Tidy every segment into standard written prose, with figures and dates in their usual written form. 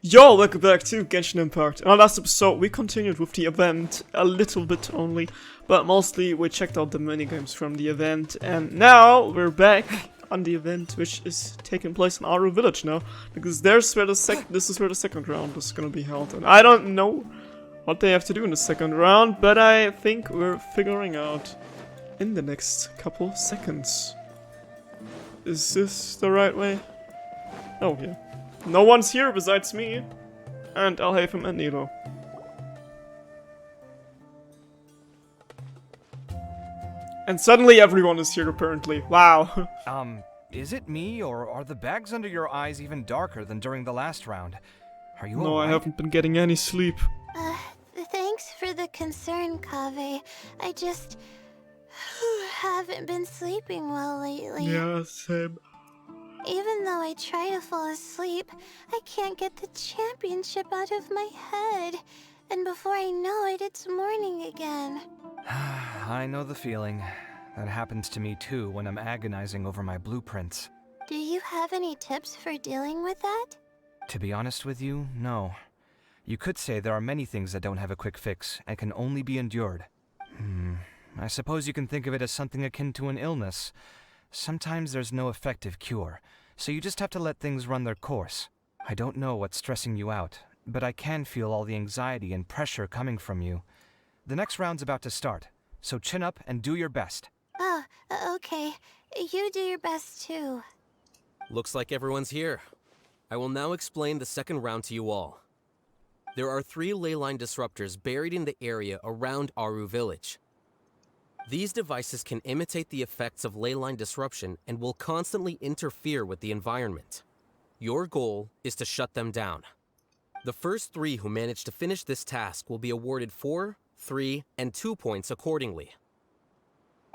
Yo, welcome back to Genshin Impact. In our last episode, we continued with the event, a little bit only, but mostly we checked out the minigames from the event, and now we're back on the event, which is taking place in Aru Village now, because this is where the second round is gonna be held, and I don't know what they have to do in the second round, but I think we're figuring out in the next couple seconds. Is this the right way? Oh, yeah. No one's here besides me, and I'll have him and Nilo. And suddenly everyone is here apparently. Wow. Is it me, or are the bags under your eyes even darker than during the last round? Are you No, alright? I haven't been getting any sleep. Thanks for the concern, KAVEH. I just haven't been sleeping well lately. Yeah, same. Even though I try to fall asleep, I can't get the championship out of my head. And before I know it, it's morning again. I know the feeling. That happens to me too when I'm agonizing over my blueprints. Do you have any tips for dealing with that? To be honest with you, no. You could say there are many things that don't have a quick fix and can only be endured. I suppose you can think of it as something akin to an illness. Sometimes there's no effective cure, so you just have to let things run their course. I don't know what's stressing you out, but I can feel all the anxiety and pressure coming from you. The next round's about to start, so chin up and do your best. Oh, okay. You do your best too. Looks like everyone's here. I will now explain the second round to you all. There are 3 leyline disruptors buried in the area around Aru Village. These devices can imitate the effects of leyline disruption and will constantly interfere with the environment. Your goal is to shut them down. The first 3 who manage to finish this task will be awarded 4, 3, and 2 points accordingly.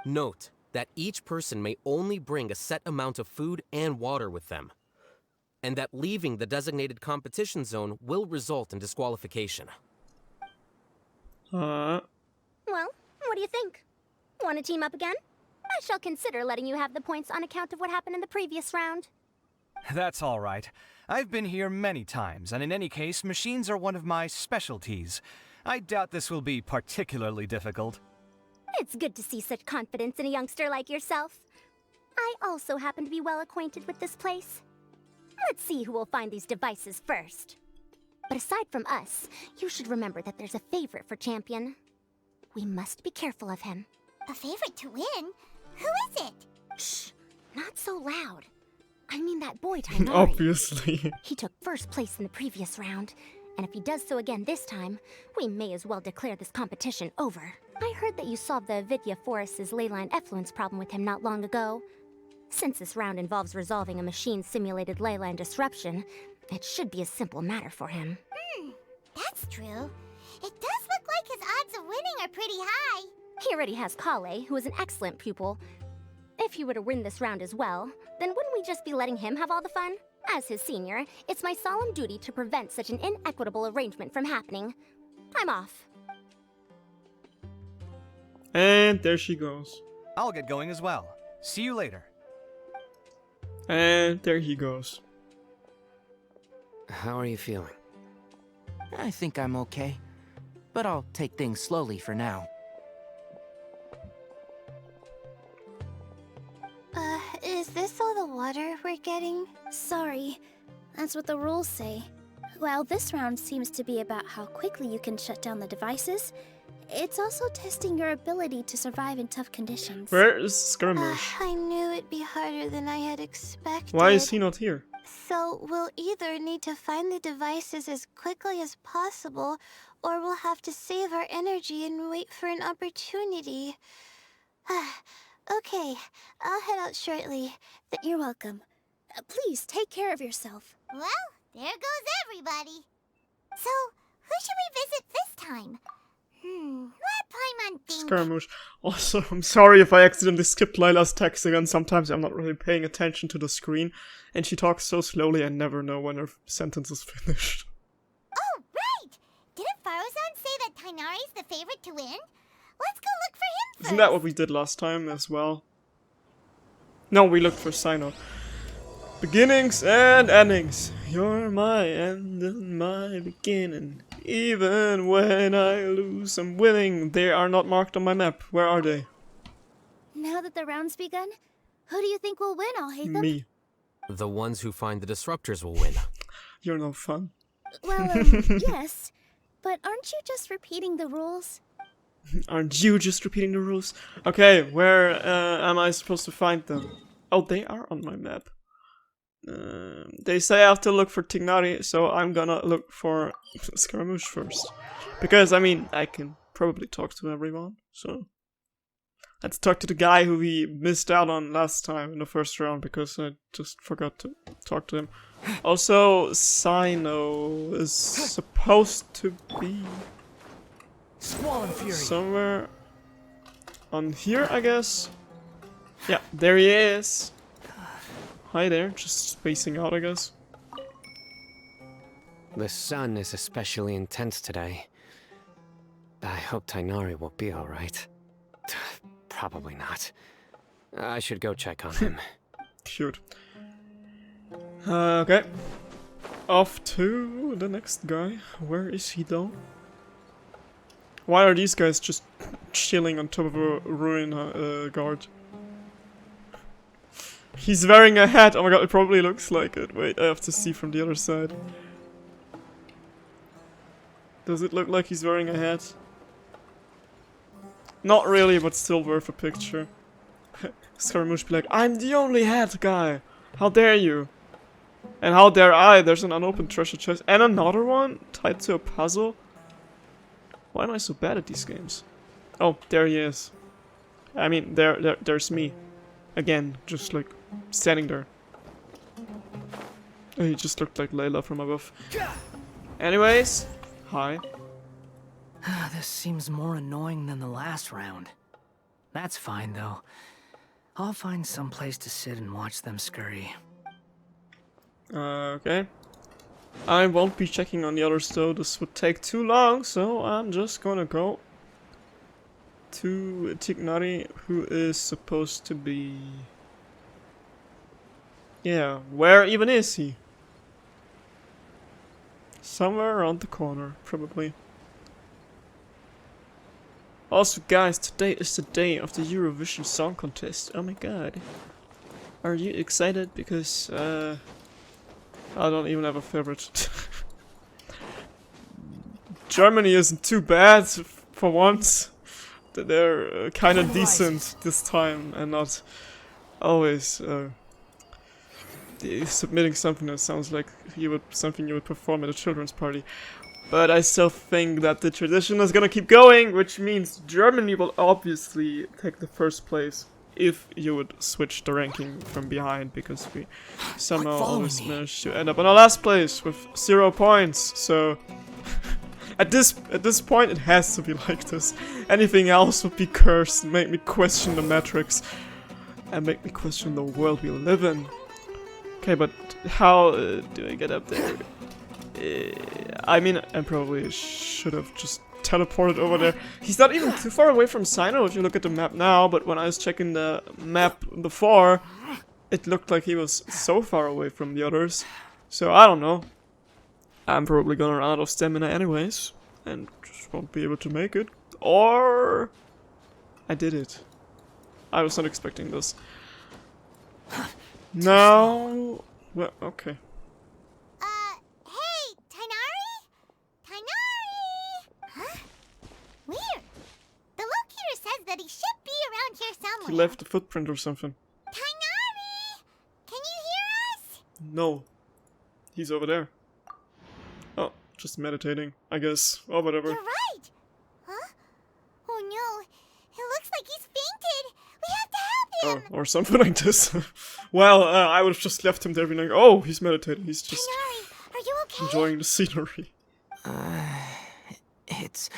Note that each person may only bring a set amount of food and water with them, and that leaving the designated competition zone will result in disqualification. Well, what do you think? Want to team up again? I shall consider letting you have the points on account of what happened in the previous round. That's all right. I've been here many times, and in any case, machines are one of my specialties. I doubt this will be particularly difficult. It's good to see such confidence in a youngster like yourself. I also happen to be well acquainted with this place. Let's see who will find these devices first. But aside from us, you should remember that there's a favorite for Champion. We must be careful of him. A favorite to win? Who is it? Shh! Not so loud. I mean that boy, Tainari. Obviously. He took first place in the previous round, and if he does so again this time, we may as well declare this competition over. I heard that you solved the Avidya Forest's leyline effluence problem with him not long ago. Since this round involves resolving a machine-simulated leyline disruption, it should be a simple matter for him. That's true. It does look like his odds of winning are pretty high. He already has Kale, who is an excellent pupil. If he were to win this round as well, then wouldn't we just be letting him have all the fun? As his senior, it's my solemn duty to prevent such an inequitable arrangement from happening. I'm off. And there she goes. I'll get going as well. See you later. And there he goes. How are you feeling? I think I'm okay, but I'll take things slowly for now. Is this all the water we're getting? Sorry, that's what the rules say. While this round seems to be about how quickly you can shut down the devices, it's also testing your ability to survive in tough conditions. Where is Skirmish? I knew it'd be harder than I had expected. Why is he not here? So we'll either need to find the devices as quickly as possible, or we'll have to save our energy and wait for an opportunity. Okay, I'll head out shortly. You're welcome. Please take care of yourself. Well, there goes everybody. So, who should we visit this time? Let Paimon think. Skirmish. Also, I'm sorry if I accidentally skipped Lila's text again. Sometimes I'm not really paying attention to the screen, and she talks so slowly I never know when her sentence is finished. Oh, right! Didn't Farozan say that Tainari's the favorite to win? Let's go look for him first. Isn't that what we did last time as well? No, we looked for Sino. Beginnings and endings. You're my end and my beginning. Even when I lose, I'm winning. They are not marked on my map. Where are they? Now that the round's begun, who do you think will win, Alhaitham? Me. The ones who find the disruptors will win. You're no fun. Well, yes. But aren't you just repeating the rules? Aren't you just repeating the rules? Okay, where am I supposed to find them? Oh, they are on my map. They say I have to look for Tignari, so I'm gonna look for Scaramouche first. Because, I mean, I can probably talk to everyone, so... Let's talk to the guy who we missed out on last time in the first round, because I just forgot to talk to him. Also, Sino is supposed to be... Squall and Fury. somewhere... on here, I guess? Yeah, there he is! Hi there, just spacing out, I guess. The sun is especially intense today. I hope Tainari will be alright. Probably not. I should go check on him. Cute. Okay. Off to the next guy. Where is he though? Why are these guys just chilling on top of a ruin guard? He's wearing a hat. Oh my god, it probably looks like it. Wait, I have to see from the other side. Does it look like he's wearing a hat? Not really, but still worth a picture. Scaramouche be like, I'm the only hat guy! How dare you? And how dare I? There's an unopened treasure chest. And another one? Tied to a puzzle? Why am I so bad at these games? Oh, there he is. I mean, there's me. Again, just like, standing there. He just looked like Layla from above. Anyways, hi. This seems more annoying than the last round. That's fine, though. I'll find some place to sit and watch them scurry. Okay. I won't be checking on the others though, this would take too long, so I'm just gonna go to Tignari, who is supposed to be... Yeah, where even is he? Somewhere around the corner, probably. Also guys, today is the day of the Eurovision Song Contest. Oh my god. Are you excited? Because, I don't even have a favorite. Germany isn't too bad, for once. They're kind of decent this time, and not always submitting something that sounds like something you would perform at a children's party. But I still think that the tradition is gonna keep going, which means Germany will obviously take the first place if you would switch the ranking from behind, because we somehow always manage to end up on our last place with 0 points. So at this point it has to be like this. Anything else would be cursed and make me question the metrics and make me question the world we live in. Okay, but how do I get up there? I mean, I probably should have just teleported over there. He's not even too far away from Sino if you look at the map now, but when I was checking the map before, it looked like he was so far away from the others. So I don't know. I'm probably gonna run out of stamina anyways, and just won't be able to make it. Or... I did it. I was not expecting this. No... Well, okay. Hey, Tainari? Tainari! Huh? Weird. The locator says that he should be around here somewhere. He left a footprint or something. Tainari! Can you hear us? No. He's over there. Oh, just meditating, I guess. Or whatever. You're right. Huh? Oh no. It looks like he's fainted. We have to help him. Oh, or something like this. Well, I would have just left him there being like, oh, he's meditating. He's just Tainari, are you okay? enjoying the scenery. It's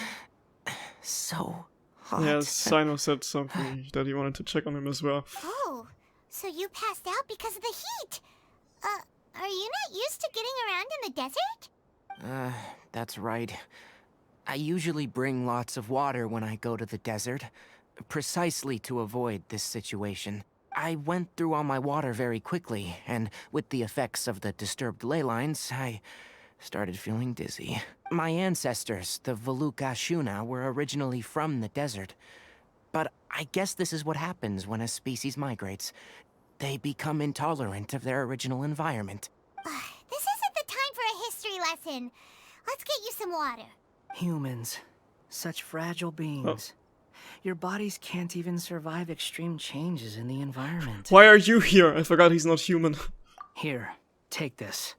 so hot. Yeah, Sino said something that he wanted to check on him as well. Oh, so you passed out because of the heat. Are you not used to getting around in the desert? That's right. I usually bring lots of water when I go to the desert, precisely to avoid this situation. I went through all my water very quickly, and with the effects of the disturbed ley lines, I started feeling dizzy. My ancestors, the Volukashuna, were originally from the desert. But I guess this is what happens when a species migrates. They become intolerant of their original environment. This isn't the time for a history lesson. Let's get you some water. Humans. Such fragile beings. Your bodies can't even survive extreme changes in the environment. Why are you here? I forgot he's not human. Here, take this.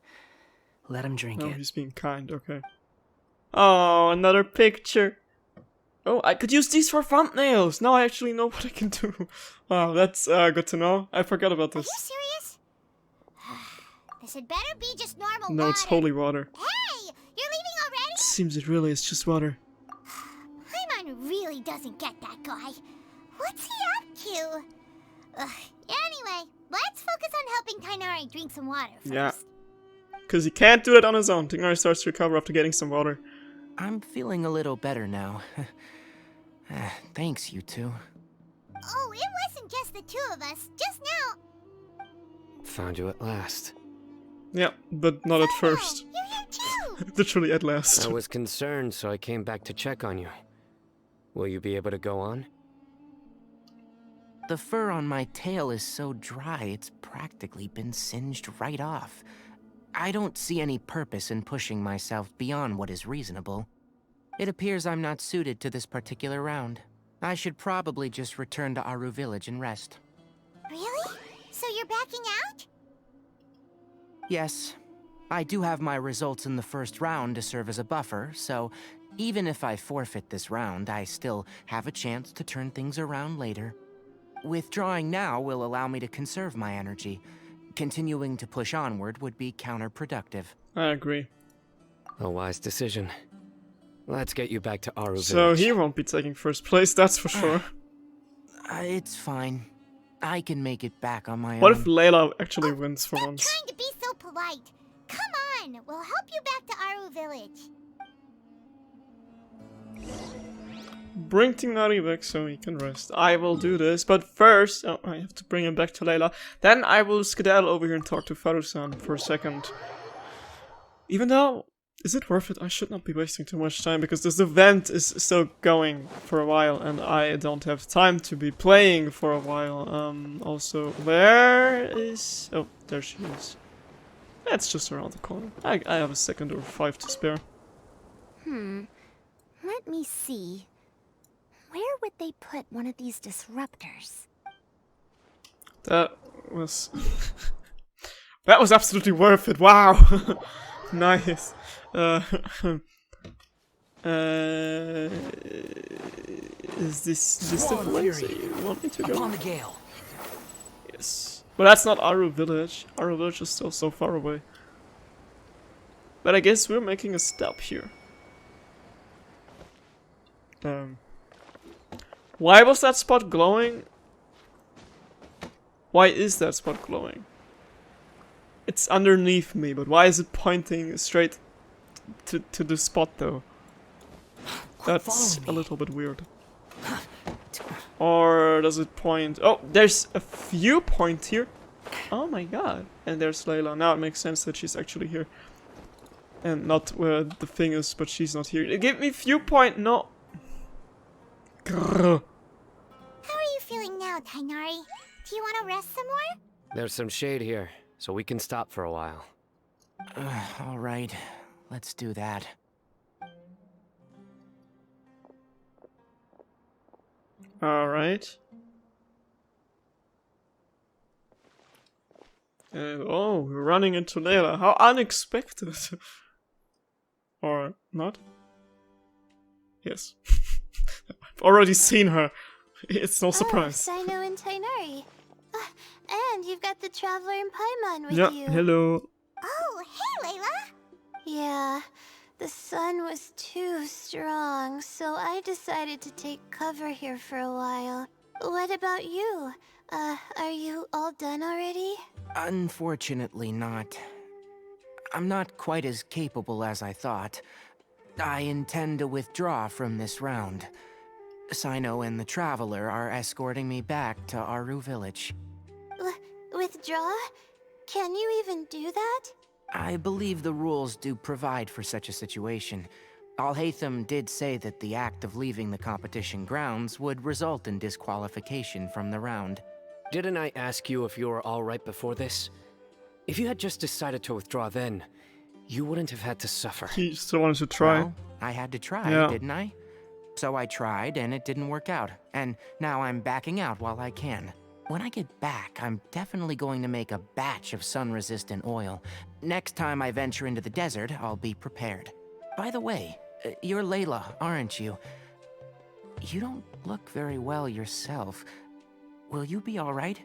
Let him drink Oh, it. he's being kind, okay. Oh, another picture. Oh, I could use these for thumbnails. Now I actually know what I can do. Wow, that's good to know. I forgot about Are this. you serious? This had better be just normal No, water. it's holy water. Hey, you're leaving already? Seems it really is just water. Paimon really doesn't get that guy. What's he up to? Anyway, let's focus on helping Tainari drink some water first. Yeah. Because he can't do it on his own. Tignar starts to recover after getting some water. I'm feeling a little better now. Thanks, you two. Oh, it wasn't just the two of us. Just now. Found you at last. Yeah, but not at first. You're here too. Literally at last. I was concerned, so I came back to check on you. Will you be able to go on? The fur on my tail is so dry, it's practically been singed right off. I don't see any purpose in pushing myself beyond what is reasonable. It appears I'm not suited to this particular round. I should probably just return to Aru Village and rest. Really? So you're backing out? Yes. I do have my results in the first round to serve as a buffer, so even if I forfeit this round, I still have a chance to turn things around later. Withdrawing now will allow me to conserve my energy. Continuing to push onward would be counterproductive. I agree. A wise decision. Let's get you back to Aru So Village. he won't be taking first place, that's for sure. It's fine. I can make it back on my What own. if Layla actually wins for Stop once? trying to be so polite. Come on, we'll help you back to Aru Village. Bring Tignar back so he can rest. I will do this, but first... Oh, I have to bring him back to Layla. Then I will skedaddle over here and talk to Faru-san for a second. Even though... Is it worth it? I should not be wasting too much time, because this event is still going for a while, and I don't have time to be playing for a while. Also, where is... Oh, there she is. That's just around the corner. I have a second or 5 to spare. Let me see. Where would they put one of these disruptors? That was... that was absolutely worth it, wow! Nice. Is this the place that you want me to go? Upon the gale. Yes. But that's not Aru Village. Aru Village is still so far away. But I guess we're making a stop here. Why was that spot glowing? Why is that spot glowing? It's underneath me, but why is it pointing straight to the spot though? That's a little bit weird. Or does it point... Oh, there's a viewpoint here. Oh my god. And there's Layla. Now it makes sense that she's actually here. And not where the thing is, but she's not here. Give me viewpoint, no. Grrr. How are you feeling now, Tainari? Do you want to rest some more? There's some shade here, so we can stop for a while. Alright, let's do that. Alright. Oh, we're running into Layla. How unexpected. Or not? Yes. I've already seen her. It's no surprise. Oh, Sino and Tainari. And you've got the Traveler and Paimon with Yeah, you. hello. Oh, hey, Layla! Yeah, the sun was too strong, so I decided to take cover here for a while. What about you? Are you all done already? Unfortunately not. I'm not quite as capable as I thought. I intend to withdraw from this round. Sino and the Traveler are escorting me back to Aru Village. Withdraw? Can you even do that? I believe the rules do provide for such a situation. Alhaitham did say that the act of leaving the competition grounds would result in disqualification from the round. Didn't I ask you if you were alright before this? If you had just decided to withdraw then, you wouldn't have had to suffer. He still wanted to try. Well, I had to try, Yeah. didn't I? So I tried, and it didn't work out. And now I'm backing out while I can. When I get back, I'm definitely going to make a batch of sun-resistant oil. Next time I venture into the desert, I'll be prepared. By the way, you're Layla, aren't you? You don't look very well yourself. Will you be alright?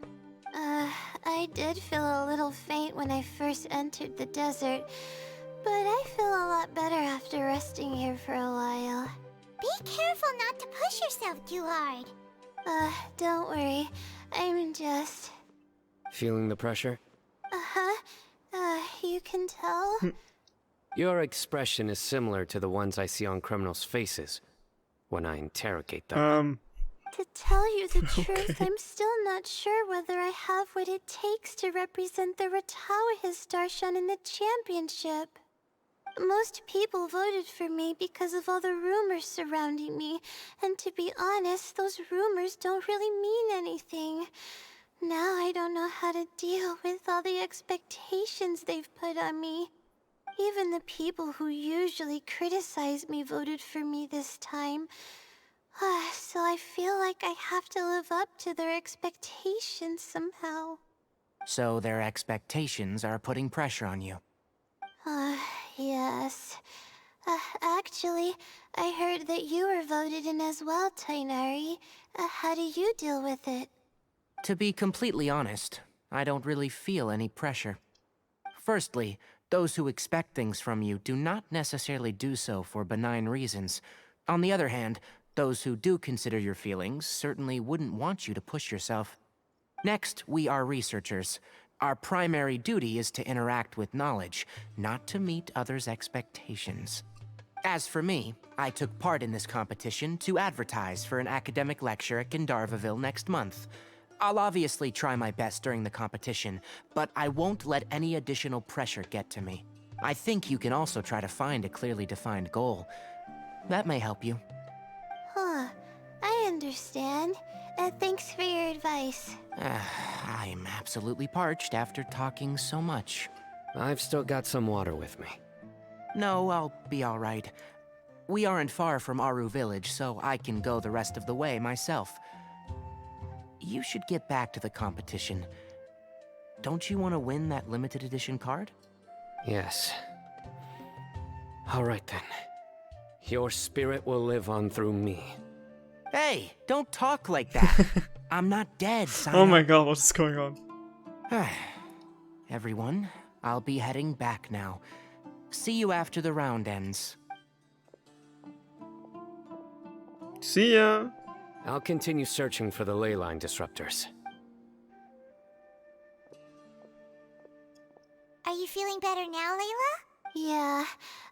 I did feel a little faint when I first entered the desert, but I feel a lot better after resting here for a while. Be careful not to push yourself too hard. Don't worry. I'm just... Feeling the pressure? You can tell? Your expression is similar to the ones I see on criminals' faces when I interrogate them. To tell you the truth, I'm still not sure whether I have what it takes to represent the Ratawahis Darshan in the championship. Most people voted for me because of all the rumors surrounding me, and to be honest, those rumors don't really mean anything. Now I don't know how to deal with all the expectations they've put on me. Even the people who usually criticize me voted for me this time. So I feel like I have to live up to their expectations somehow. So their expectations are putting pressure on you. Yes. Actually, I heard that you were voted in as well, Tainari. How do you deal with it? To be completely honest, I don't really feel any pressure. Firstly, those who expect things from you do not necessarily do so for benign reasons. On the other hand, those who do consider your feelings certainly wouldn't want you to push yourself. Next, we are researchers. Our primary duty is to interact with knowledge, not to meet others' expectations. As for me, I took part in this competition to advertise for an academic lecture at Gandharvaville next month. I'll obviously try my best during the competition, but I won't let any additional pressure get to me. I think you can also try to find a clearly defined goal. That may help you. I understand. Thanks for your advice. I'm absolutely parched after talking so much. I've still got some water with me. No, I'll be alright. We aren't far from Aru Village, so I can go the rest of the way myself. You should get back to the competition. Don't you want to win that limited edition card? Yes. Alright then. Your spirit will live on through me. Hey, don't talk like that. I'm not dead, Sino. Oh my god, what is going on? Everyone, I'll be heading back now. See you after the round ends. See ya! I'll continue searching for the leyline disruptors. Are you feeling better now, Layla? Yeah,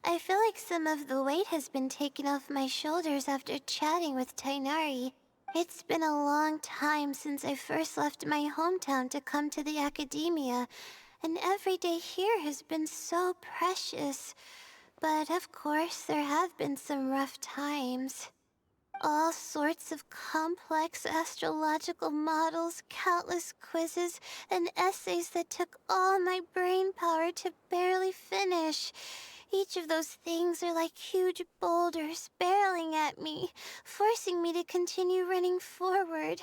I feel like some of the weight has been taken off my shoulders after chatting with Tainari. It's been a long time since I first left my hometown to come to the academia, and every day here has been so precious. But of course, there have been some rough times. All sorts of complex astrological models, countless quizzes, and essays that took all my brain power to barely finish. Each of those things are like huge boulders barreling at me, forcing me to continue running forward.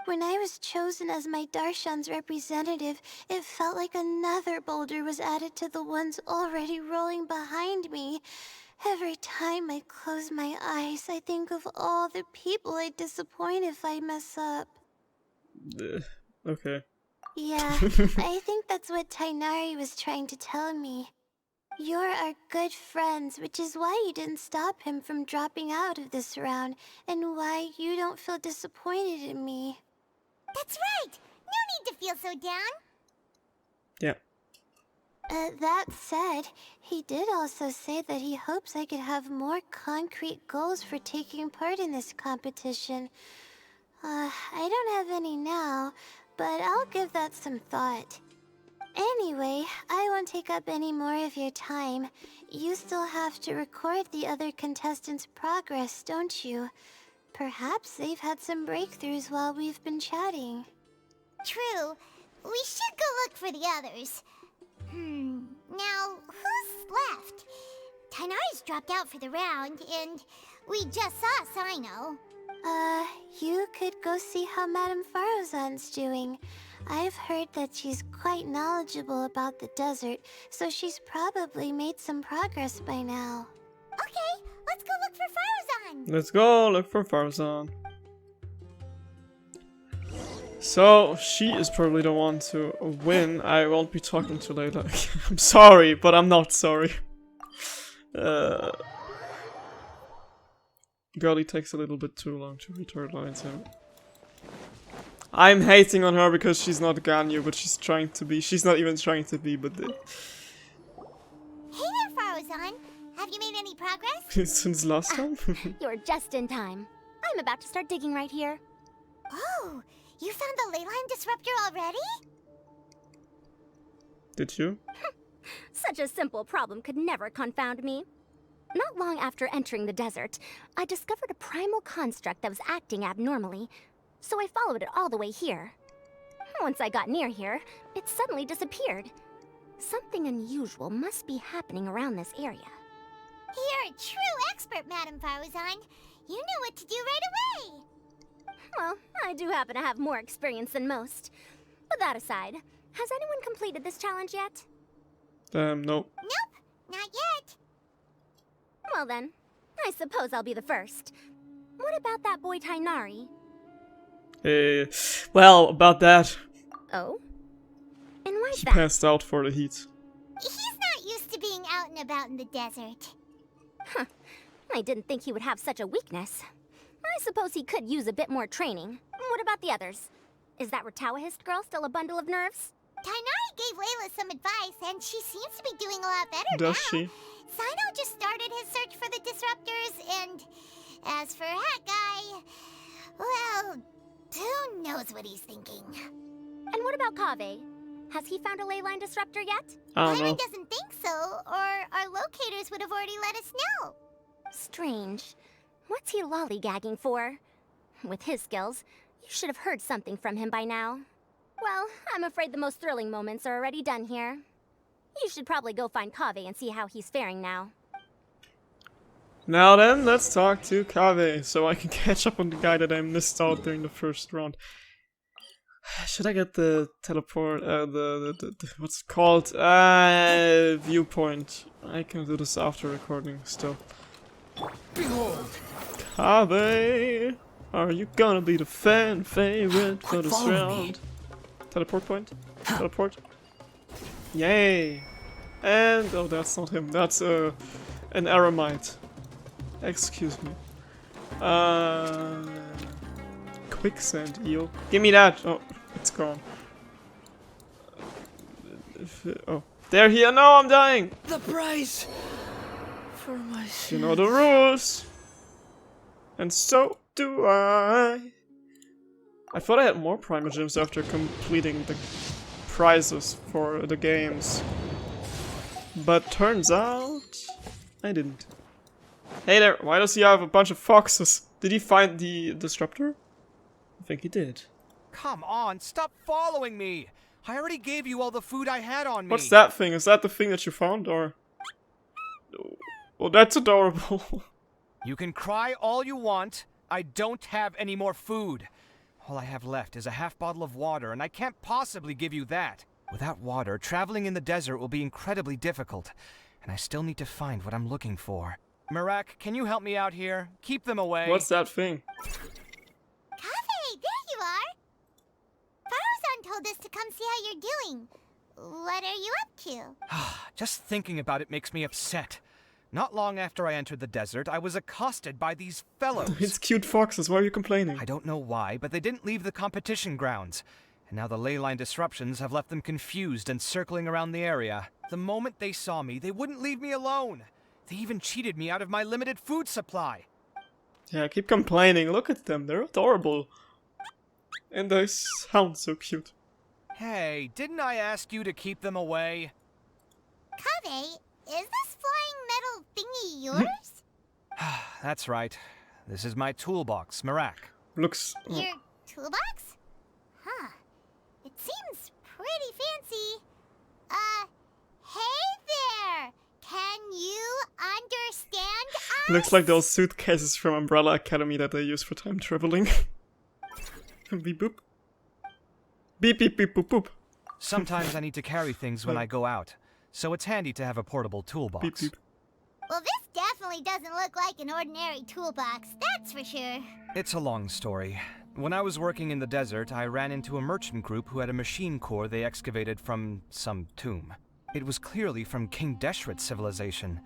When I was chosen as my Darshan's representative, it felt like another boulder was added to the ones already rolling behind me. Every time I close my eyes, I think of all the people I'd disappoint if I mess up. Okay. Yeah, I think that's what Tainari was trying to tell me. You're our good friends, which is why you didn't stop him from dropping out of this round, and why you don't feel disappointed in me. That's right! No need to feel so down! Yeah. That said, he did also say that he hopes I could have more concrete goals for taking part in this competition. I don't have any now, but I'll give that some thought. Anyway, I won't take up any more of your time. You still have to record the other contestants' progress, don't you? Perhaps they've had some breakthroughs while we've been chatting. True. We should go look for the others. Now, who's left? Tainari's dropped out for the round, and we just saw Sino. You could go see how Madame Farozan's doing. I've heard that she's quite knowledgeable about the desert, so she's probably made some progress by now. Okay, let's go look for Farozan. Let's go look for Farzan. So, she is probably the one to win. I won't be talking to later. I'm sorry, but I'm not sorry. Girlie takes a little bit too long to read her lines out. I'm hating on her because she's not Ganyu, but she's trying to be. She's not even trying to be, but... Hey there, Farozan. Have you made any progress? Since last time? You're just in time. I'm about to start digging right here. Oh, you found the leyline disruptor already? Did you? Such a simple problem could never confound me. Not long after entering the desert, I discovered a primal construct that was acting abnormally, so I followed it all the way here. Once I got near here, it suddenly disappeared. Something unusual must be happening around this area. You're a true expert, Madame Farozan. You knew what to do right away. Well, I do happen to have more experience than most. But that aside, has anyone completed this challenge yet? No. Nope, not yet. Well then, I suppose I'll be the first. What about that boy Tainari? Well, about that. Oh? And why's He that? passed out for the heat. He's not used to being out and about in the desert. Huh. I didn't think he would have such a weakness. I suppose he could use a bit more training. What about the others? Is that Ratawahist girl still a bundle of nerves? Tainari gave Layla some advice, and she seems to be doing a lot better Does now. she? Sino just started his search for the disruptors, and as for Hat Guy, well, who knows what he's thinking. And what about KAVEH? Has he found a leyline disruptor yet? I don't know. Byron doesn't think so, or our locators would have already let us know. Strange. What's he lollygagging for? With his skills, you should have heard something from him by now. Well, I'm afraid the most thrilling moments are already done here. You should probably go find KAVEH and see how he's faring now. Now then, let's talk to KAVEH, so I can catch up on the guy that I missed out during the first round. Should I get the teleport, what's it called? Viewpoint. I can do this after recording still. Behold! KAVEH, are you gonna be the fan favorite for this round? Teleport point? Teleport? Yay! And, oh, that's not him, that's an Aramite. Excuse me. Quicksand eel. Give me that! Oh, it's gone. Oh, they're here! No, I'm dying! The price for my You know the rules! And so do I! I thought I had more Primogems after completing the prizes for the games. But turns out I didn't. Hey there, why does he have a bunch of foxes? Did he find the disruptor? I think he did. Come on, stop following me! I already gave you all the food I had on me. What's that thing? Is that the thing that you found, or? Oh, that's adorable. You can cry all you want. I don't have any more food. All I have left is a half bottle of water, and I can't possibly give you that. Without water, traveling in the desert will be incredibly difficult, and I still need to find what I'm looking for. Mirak, can you help me out here? Keep them away. What's that thing? KAVEH, there you are! Farozan told us to come see how you're doing. What are you up to? Just thinking about it makes me upset. Not long after I entered the desert, I was accosted by these fellows. It's cute foxes, why are you complaining? I don't know why, but they didn't leave the competition grounds. And now the leyline disruptions have left them confused and circling around the area. The moment they saw me, they wouldn't leave me alone. They even cheated me out of my limited food supply. Yeah, keep complaining. Look at them, they're adorable. And they sound so cute. Hey, didn't I ask you to keep them away? KAVEH, is this flying metal thingy yours? That's right. This is my toolbox, Mirak. Looks... Your toolbox? Huh. It seems pretty fancy. Hey there! Can you understand us? Looks like those suitcases from Umbrella Academy that they use for time traveling. Beep boop. Beep beep beep boop boop. Sometimes I need to carry things when I go out, so it's handy to have a portable toolbox. Beep beep. Well, this definitely doesn't look like an ordinary toolbox, that's for sure. It's a long story. When I was working in the desert, I ran into a merchant group who had a machine core they excavated from some tomb. It was clearly from King Deshret's civilization.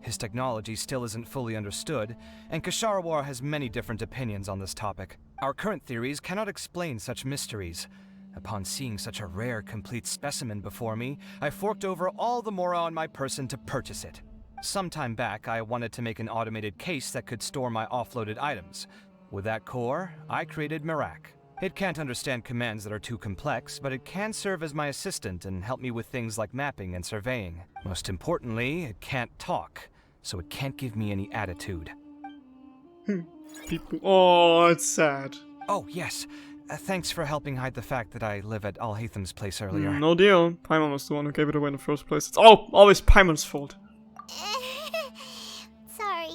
His technology still isn't fully understood, and Kasharawar has many different opinions on this topic. Our current theories cannot explain such mysteries. Upon seeing such a rare, complete specimen before me, I forked over all the mora on my person to purchase it. Some time back, I wanted to make an automated case that could store my offloaded items. With that core, I created Mirak. It can't understand commands that are too complex, but it can serve as my assistant and help me with things like mapping and surveying. Most importantly, it can't talk, so it can't give me any attitude. People. Oh, it's sad. Oh, yes. Thanks for helping hide the fact that I live at Alhatham's place earlier. No deal. Paimon was the one who gave it away in the first place. It's always Paimon's fault. Sorry.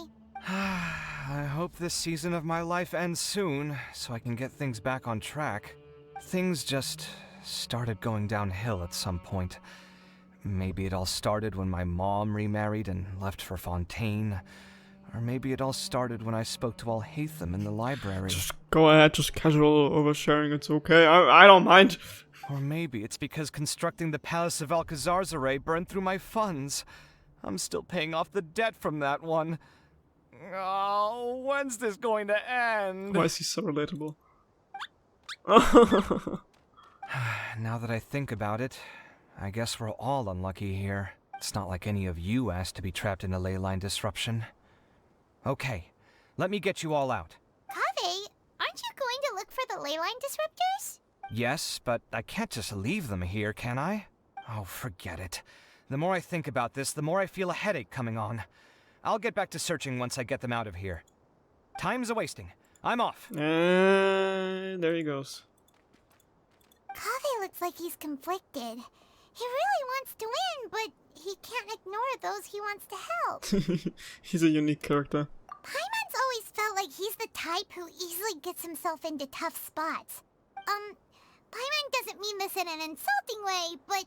I hope this season of my life ends soon, so I can get things back on track. Things just started going downhill at some point. Maybe it all started when my mom remarried and left for Fontaine. Or maybe it all started when I spoke to Alhatham in the library. Just go ahead, just casual oversharing, it's okay. I don't mind. Or maybe it's because constructing the Palace of Alcazar's burned through my funds. I'm still paying off the debt from that one. Oh, when's this going to end? Why is he so relatable? Now that I think about it, I guess we're all unlucky here. It's not like any of you asked to be trapped in a ley line disruption. Okay, let me get you all out. KAVEH, aren't you going to look for the ley line disruptors? Yes, but I can't just leave them here, can I? Oh, forget it. The more I think about this, the more I feel a headache coming on. I'll get back to searching once I get them out of here. Time's a-wasting. I'm off. And there he goes. KAVEH looks like he's conflicted. He really wants to win, but he can't ignore those he wants to help. He's a unique character. Paimon's always felt like he's the type who easily gets himself into tough spots. Paimon doesn't mean this in an insulting way, but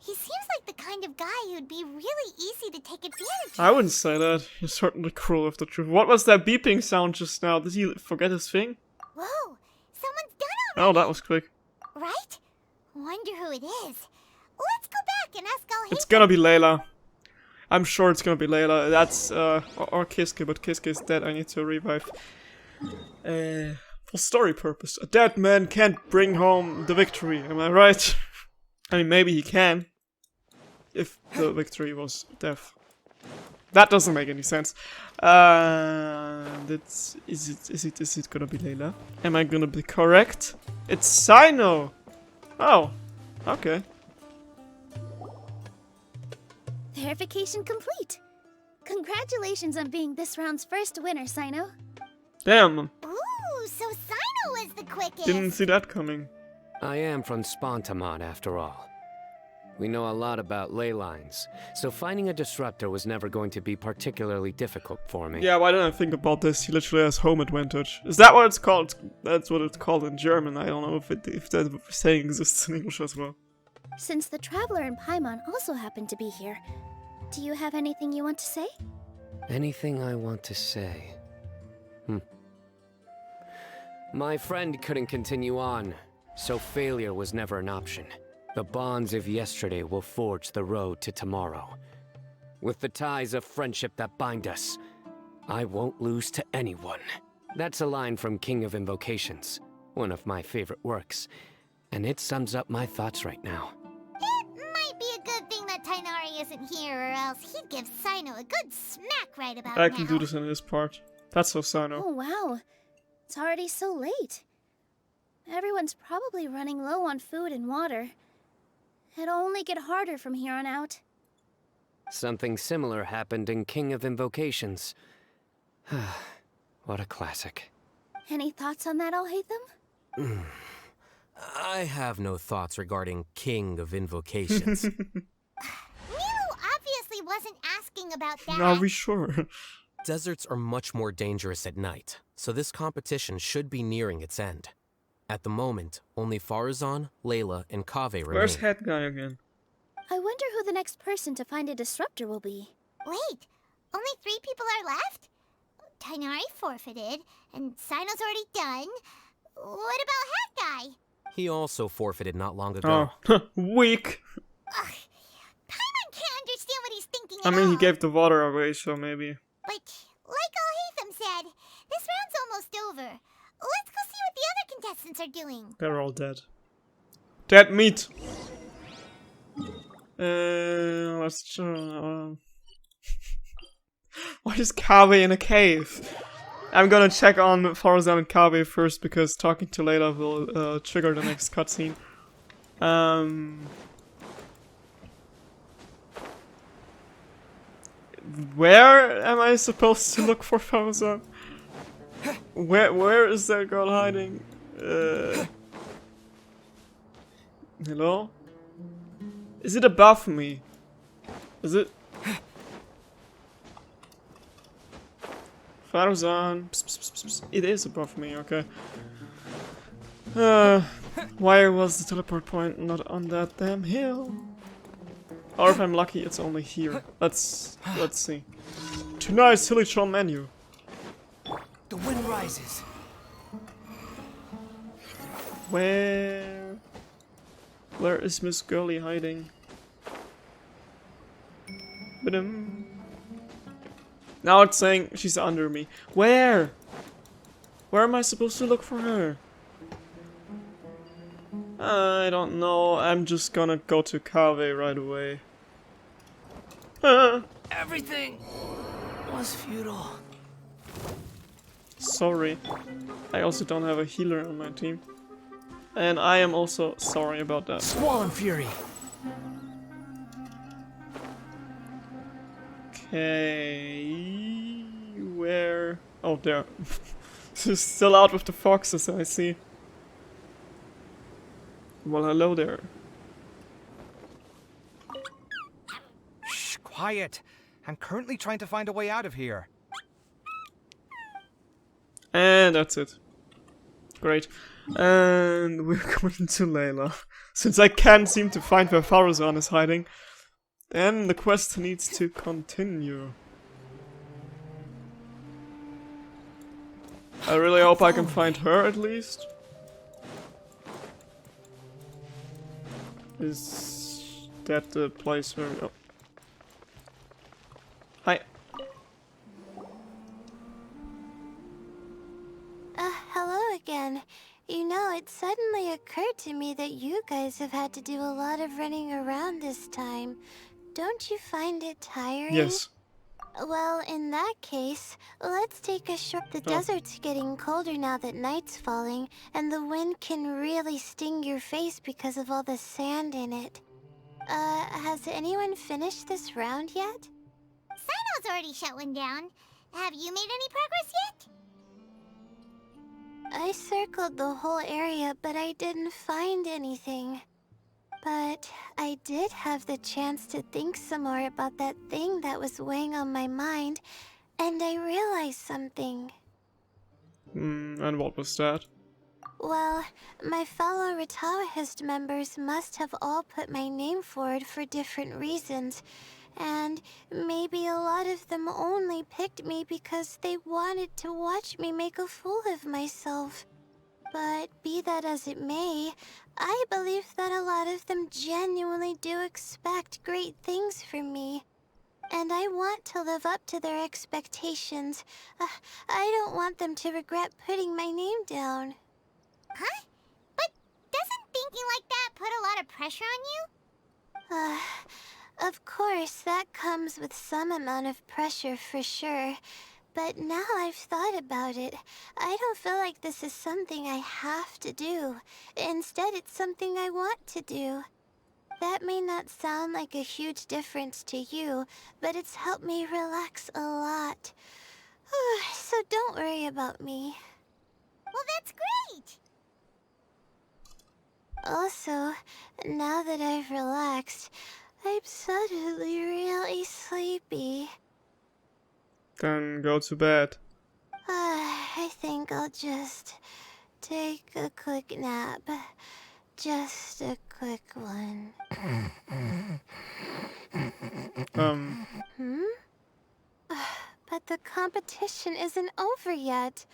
he seems like the kind of guy who'd be really easy to take advantage of. I wouldn't say that. You're certainly cruel with the truth. What was that beeping sound just now? Did he forget his thing? Whoa, someone's done already. Oh, that was quick. Right? Wonder who it is. Let's go back and ask Alhatham. It's gonna be Layla. I'm sure it's gonna be Layla. That's, or Kiske, but Kiske is dead. I need to revive. For story purpose. A dead man can't bring home the victory, am I right? I mean, maybe he can. If the victory was death. That doesn't make any sense. Is it gonna be Layla? Am I gonna be correct? It's Sino! Oh, okay. Verification complete. Congratulations on being this round's first winner, Sino. Damn, Ooh, so Sino was the quickest. didn't see that coming. I am from Spontamon, after all. We know a lot about ley lines, so finding a disruptor was never going to be particularly difficult for me. Yeah, why didn't I think about this? He literally has home advantage. Is that what it's called? That's what it's called in German. I don't know if that saying exists in English as well. Since the Traveler and Paimon also happen to be here, do you have anything you want to say? Anything I want to say? My friend couldn't continue on, so failure was never an option. The bonds of yesterday will forge the road to tomorrow. With the ties of friendship that bind us, I won't lose to anyone. That's a line from King of Invocations, one of my favorite works, and it sums up my thoughts right now. It might be a good thing that Tainari isn't here, or else he'd give Sino a good smack right about now. I can do this in this part. That's so Sino. Oh wow, it's already so late. Everyone's probably running low on food and water. It'll only get harder from here on out. Something similar happened in King of Invocations. What a classic. Any thoughts on that, Alhaitham? I have no thoughts regarding King of Invocations. Milu obviously wasn't asking about that. Are we sure? Deserts are much more dangerous at night, so this competition should be nearing its end. At the moment, only Farazan, Layla, and KAVEH remain. Where's Head Guy again? I wonder who the next person to find a disruptor will be. Wait, only 3 people are left? Tainari forfeited, and Sino's already done. What about Hat Guy? He also forfeited not long ago. Oh, weak. Ugh, Paimon can't understand what he's thinking I at mean, he all. gave the water away, so maybe. But, like Alhaitham said, this round's almost over. Let's go see what the other contestants are doing. They're all dead. Dead meat. Let's try. Why is KAVEH in a cave? I'm gonna check on Farazan and KAVEH first because talking to Layla will trigger the next cutscene. Where am I supposed to look for Farazan? Where is that girl hiding? Hello? Is it above me? Is it? Farazan. It is above me, okay. Why was the teleport point not on that damn hill? Or if I'm lucky, it's only here. Let's see. Tonight's Hilly Troll menu. The wind rises. Where is Miss Girly hiding? Ba-dum. Now it's saying she's under me. Where? Where am I supposed to look for her? I don't know. I'm just gonna go to KAVEH right away. Everything was futile. Sorry. I also don't have a healer on my team. And I am also sorry about that. Swollen fury. Okay, where? Oh, there. She's still out with the foxes, I see. Well, hello there. Shh, quiet. I'm currently trying to find a way out of here. And that's it. Great. And we're going to Layla. Since I can't seem to find where Farazan is hiding, then the quest needs to continue. I really hope I can find her at least. Is that the place where... Oh. Hi. Hello again. You know, it suddenly occurred to me that you guys have had to do a lot of running around this time. Don't you find it tiring? Yes. Well, in that case, let's take a short... The desert's getting colder now that night's falling, and the wind can really sting your face because of all the sand in it. Has anyone finished this round yet? Sino's already shut one down. Have you made any progress yet? I circled the whole area, but I didn't find anything. But I did have the chance to think some more about that thing that was weighing on my mind, and I realized something. And what was that? Well, my fellow Retawahist members must have all put my name forward for different reasons, and maybe a lot of them only picked me because they wanted to watch me make a fool of myself. But be that as it may, I believe that a lot of them genuinely do expect great things from me. And I want to live up to their expectations. I don't want them to regret putting my name down. Huh? But doesn't thinking like that put a lot of pressure on you? Of course, that comes with some amount of pressure for sure. But now I've thought about it, I don't feel like this is something I have to do. Instead, it's something I want to do. That may not sound like a huge difference to you, but it's helped me relax a lot. So don't worry about me. Well, that's great! Also, now that I've relaxed, I'm suddenly really sleepy. Then go to bed. I think I'll just take a quick nap. Just a quick one. But the competition isn't over yet.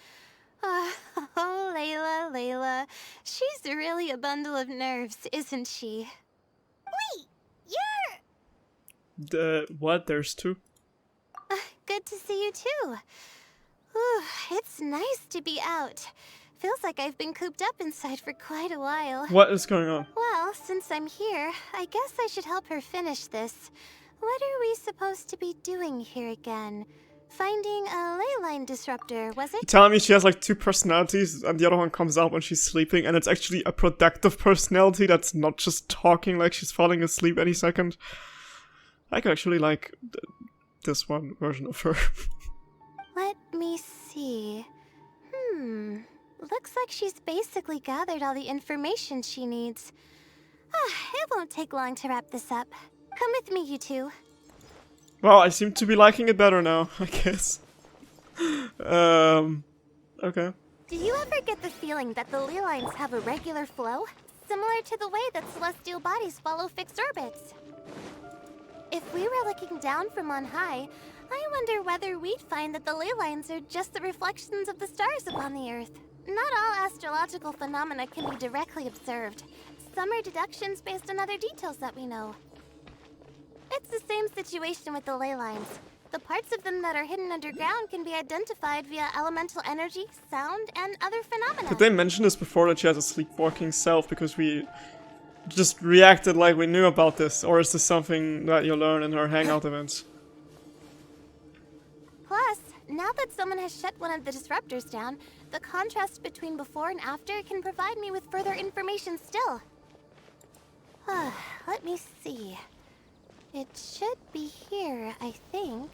Oh, Layla. She's really a bundle of nerves, isn't she? Wait, you're... What? There's two? Good to see you too. Ooh, it's nice to be out. Feels like I've been cooped up inside for quite a while. What is going on? Well, since I'm here, I guess I should help her finish this. What are we supposed to be doing here again? Finding a ley line disruptor, was You're it? telling me she has like two personalities and the other one comes out when she's sleeping and it's actually a productive personality that's not just talking like she's falling asleep any second? I could actually like this one version of her. Let me see. Looks like she's basically gathered all the information she needs. It won't take long to wrap this up. Come with me, you two. Well, I seem to be liking it better now, I guess. Okay. Do you ever get the feeling that the ley lines have a regular flow? Similar to the way that celestial bodies follow fixed orbits? If we were looking down from on high, I wonder whether we'd find that the ley lines are just the reflections of the stars upon the Earth. Not all astrological phenomena can be directly observed. Some are deductions based on other details that we know. It's the same situation with the ley lines. The parts of them that are hidden underground can be identified via elemental energy, sound, and other phenomena. Did they mention this before, that she has a sleepwalking self, because we just reacted like we knew about this? Or is this something that you learn in her hangout events? Plus, now that someone has shut one of the disruptors down, the contrast between before and after can provide me with further information still. Let me see. It should be here, I think.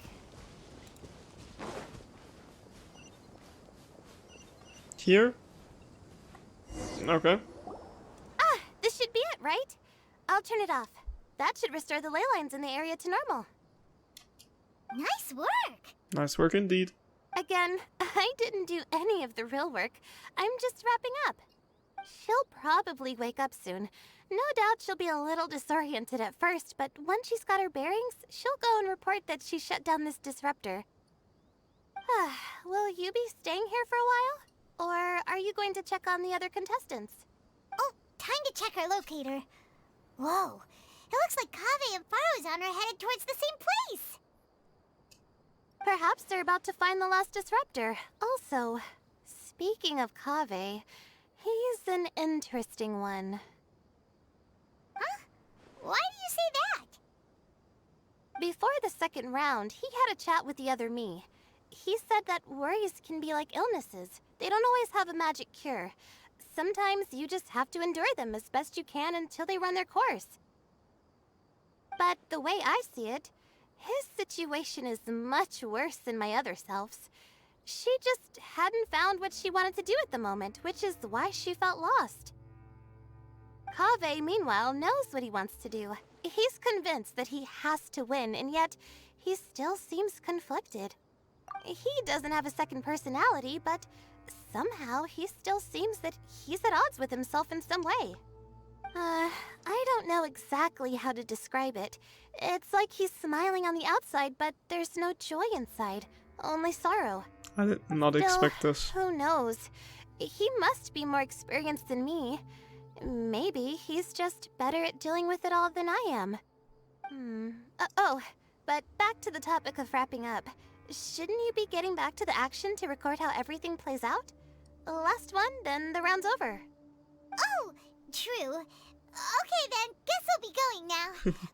Here? Okay. This should be it, right? I'll turn it off. That should restore the ley lines in the area to normal. Nice work! Nice work indeed. Again, I didn't do any of the real work. I'm just wrapping up. She'll probably wake up soon. No doubt she'll be a little disoriented at first, but once she's got her bearings, she'll go and report that she shut down this disruptor. Will you be staying here for a while? Or are you going to check on the other contestants? Oh, time to check our locator. Whoa, it looks like KAVEH and Farozan are headed towards the same place. Perhaps they're about to find the last disruptor. Also, speaking of KAVEH, he's an interesting one. Huh? Why do you say that? Before the second round, he had a chat with the other me. He said that worries can be like illnesses. They don't always have a magic cure. Sometimes you just have to endure them as best you can until they run their course. But the way I see it, his situation is much worse than my other self's. She just hadn't found what she wanted to do at the moment, which is why she felt lost. KAVEH, meanwhile, knows what he wants to do. He's convinced that he has to win, and yet he still seems conflicted. He doesn't have a second personality, but somehow he still seems that he's at odds with himself in some way. I don't know exactly how to describe it. It's like he's smiling on the outside, but there's no joy inside, only sorrow. I did not expect this. Who knows? He must be more experienced than me. Maybe he's just better at dealing with it all than I am. But back to the topic of wrapping up. Shouldn't you be getting back to the action to record how everything plays out? Last one, then the round's over. Oh, true. Okay then, guess we'll be going now.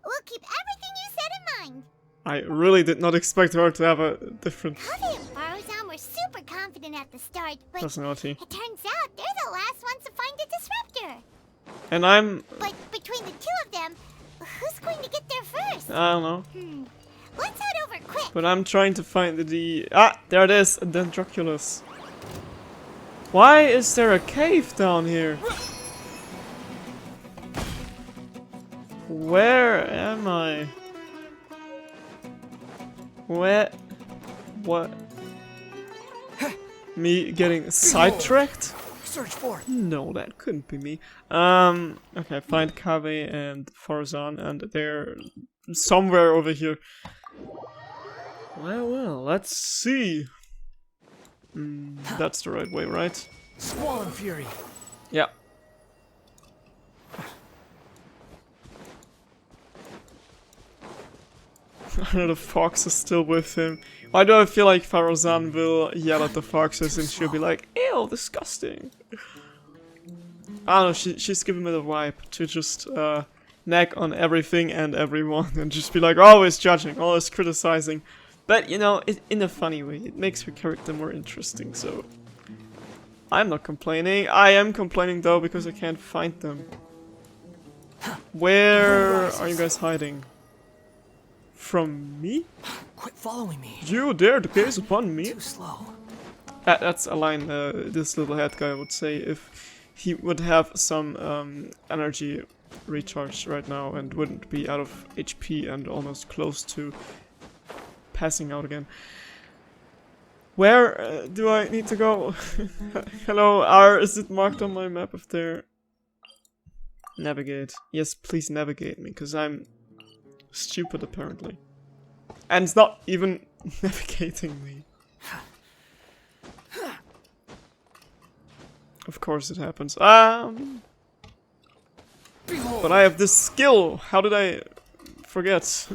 We'll keep everything you said in mind. I really did not expect her to have a different... KAVEH and Farozan were super confident at the start, but That's naughty. it turns out they're the last ones to find a disruptor. And I'm... But between the two of them, who's going to get there first? I don't know. Let's head over quick. But I'm trying to find the... Ah! There it is! A Dendroculus. Why is there a cave down here? Where am I? Where? What? Me getting sidetracked? Search for it. No, that couldn't be me. Okay, find KAVEH and Farazan, and they're somewhere over here. Well, let's see. That's the right way, right? Squall and Fury. Yeah. I know the fox is still with him. Why do I feel like Farazan will yell at the foxes and she'll be like, ew, disgusting. I don't know, she's giving me the vibe to just nag on everything and everyone and just be like always judging, always criticizing. But you know, in a funny way, it makes her character more interesting, so... I'm not complaining. I am complaining though because I can't find them. Where are you guys hiding? From me? Quit following me. You dare to gaze upon me? Too slow. That's a line this little head guy would say if he would have some energy recharge right now and wouldn't be out of HP and almost close to passing out again. Where do I need to go? Hello, R, is it marked on my map if there? Navigate. Yes, please navigate me, because I'm stupid apparently. And it's not even navigating me. Of course it happens. But I have this skill! How did I forget?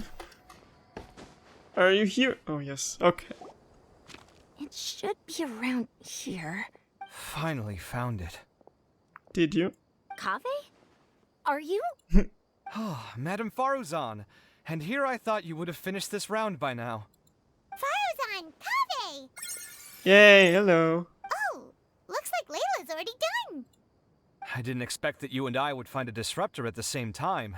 Are you here? Oh yes, okay. It should be around here. Finally found it. Did you? KAVEH? Are you? Oh, Madame Faruzan. And here I thought you would have finished this round by now. Farazan, KAVEH! Yay, hello. Oh, looks like Layla's already done. I didn't expect that you and I would find a disruptor at the same time.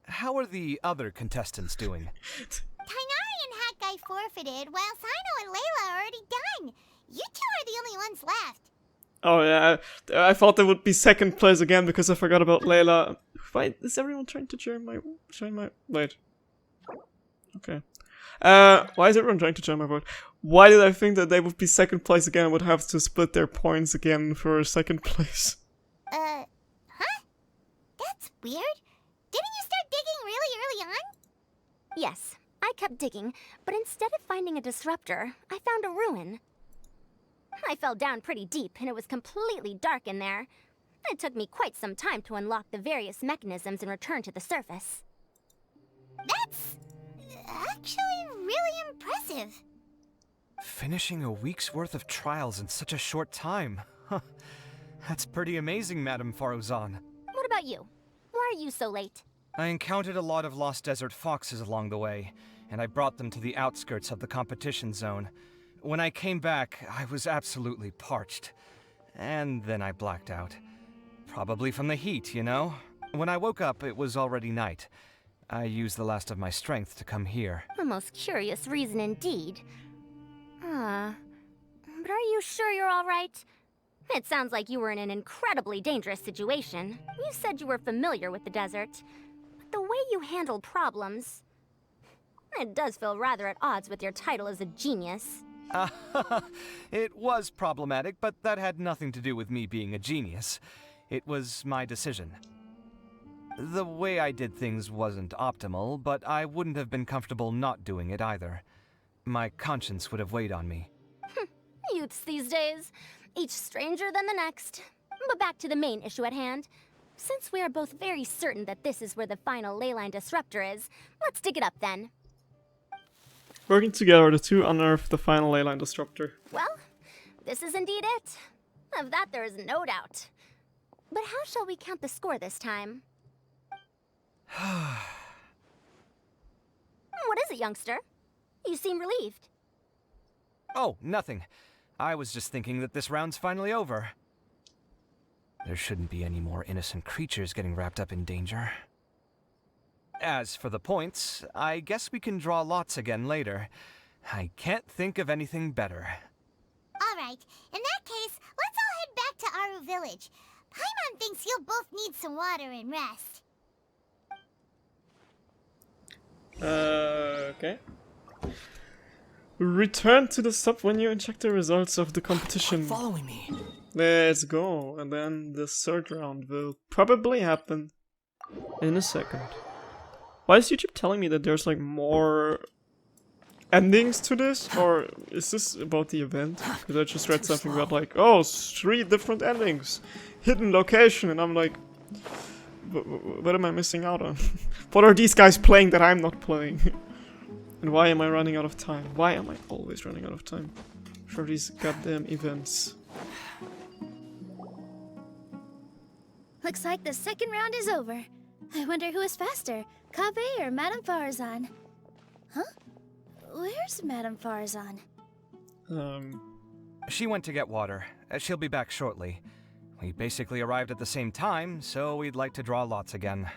How are the other contestants doing? Tainari and Honkai forfeited, while Sino and Layla are already done. You two are the only ones left. Oh yeah, I thought there would be second place again because I forgot about Layla. Wait, is everyone trying to join my... Wait. Okay. Why is everyone trying to join my vote? Why did I think that they would be second place again and would have to split their points again for second place? Huh? That's weird. Didn't you start digging really early on? Yes, I kept digging, but instead of finding a disruptor, I found a ruin. I fell down pretty deep, and it was completely dark in there. It took me quite some time to unlock the various mechanisms and return to the surface. That's actually really impressive. Finishing a week's worth of trials in such a short time. Huh. That's pretty amazing, Madame Faruzan. What about you? Why are you so late? I encountered a lot of lost desert foxes along the way, and I brought them to the outskirts of the competition zone. When I came back, I was absolutely parched. And then I blacked out. Probably from the heat, you know? When I woke up, it was already night. I used the last of my strength to come here. A most curious reason indeed. But are you sure you're all right? It sounds like you were in an incredibly dangerous situation. You said you were familiar with the desert. But the way you handled problems... It does feel rather at odds with your title as a genius. It was problematic, but that had nothing to do with me being a genius. It was my decision. The way I did things wasn't optimal, but I wouldn't have been comfortable not doing it either. My conscience would have weighed on me. Youths these days, each stranger than the next. But back to the main issue at hand. Since we are both very certain that this is where the final leyline disruptor is, let's dig it up then. Working together, the two unearth the final leyline disruptor. Well, this is indeed it. Of that there is no doubt. But how shall we count the score this time? What is it, youngster? You seem relieved. Oh, nothing. I was just thinking that this round's finally over. There shouldn't be any more innocent creatures getting wrapped up in danger. As for the points, I guess we can draw lots again later. I can't think of anything better. Alright, in that case, let's all head back to Aru Village. Paimon thinks you'll both need some water and rest. Okay. Return to the sub-menu and check the results of the competition. Following me. Let's go. And then the third round will probably happen in a second. Why is YouTube telling me that there's like more endings to this? Or is this about the event? Because I just read something about like, oh, 3 different endings. Hidden location. And I'm like, what am I missing out on? What are these guys playing that I'm not playing? And why am I running out of time? Why am I always running out of time for these goddamn events? Looks like the second round is over. I wonder who is faster, KAVEH or Madame Farazan? Huh? Where's Madame Farazan? She went to get water. She'll be back shortly. We basically arrived at the same time, so we'd like to draw lots again.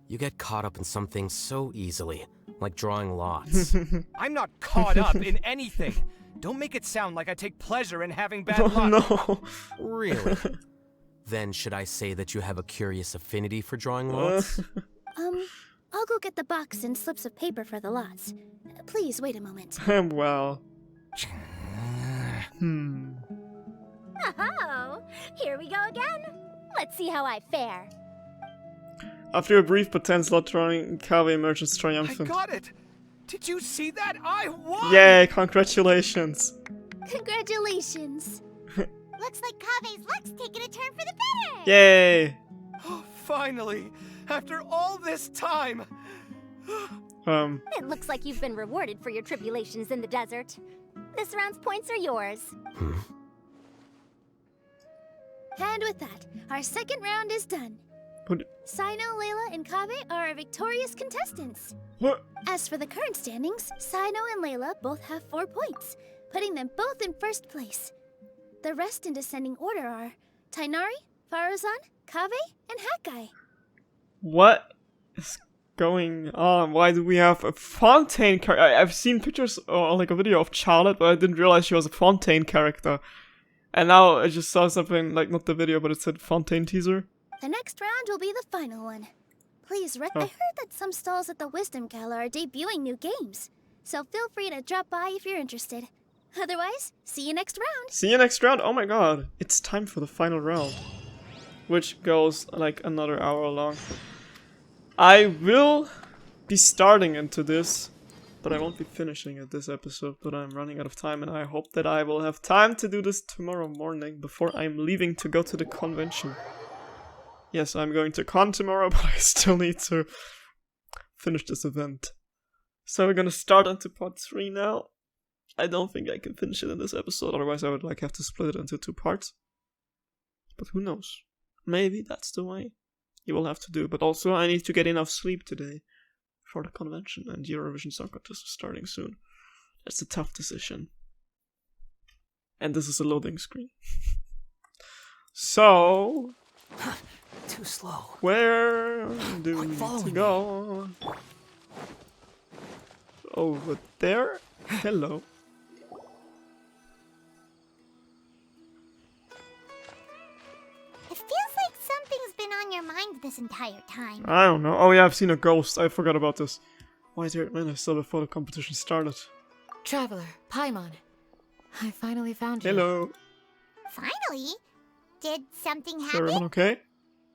You get caught up in some things so easily, like drawing lots. I'm not caught up in anything. Don't make it sound like I take pleasure in having bad luck. No. Really? Then should I say that you have a curious affinity for drawing lots? I'll go get the box and slips of paper for the lots. Please wait a moment. Well. Oh, here we go again. Let's see how I fare. After a brief but tense lot drawing, KAVEH emerges I triumphant. got it! Did you see that? I won! Yay, congratulations! Congratulations. Looks like KAVEH's luck's taking a turn for the better. Yay! Oh, finally! After all this time! It looks like you've been rewarded for your tribulations in the desert. This round's points are yours. And with that, our second round is done. What? Sino, Layla, and KAVEH are our victorious contestants. What? As for the current standings, Sino and Layla both have 4 points, putting them both in first place. The rest in descending order are Tighnari, Farazan, KAVEH, and Hakai. What is going on? Why do we have a Fontaine character? I've seen pictures or like a video of Charlotte, but I didn't realize she was a Fontaine character. And now I just saw something, like not the video, but it said Fontaine teaser. The next round will be the final one. Please, I heard that some stalls at the Wisdom Gala are debuting new games, so feel free to drop by if you're interested. Otherwise, see you next round. See you next round. Oh my god, it's time for the final round, which goes like another hour long. I will be starting into this, but I won't be finishing it this episode, but I'm running out of time, and I hope that I will have time to do this tomorrow morning before I'm leaving to go to the convention. Yes, I'm going to con tomorrow, but I still need to finish this event. So we're gonna start onto part 3 now. I don't think I can finish it in this episode, otherwise I would like have to split it into 2 parts. But who knows? Maybe that's the way you will have to do. But also I need to get enough sleep today for the convention, and Eurovision Song Contest is starting soon. That's a tough decision. And this is a loading screen. So... Too slow. Where do we need to go? Over there? Hello. It feels like something's been on your mind this entire time. I don't know. Oh yeah, I've seen a ghost. I forgot about this. Why is there a minute still before the competition started? Traveler, Paimon. I finally found you. Hello. Finally? Did something Is happen? everyone okay?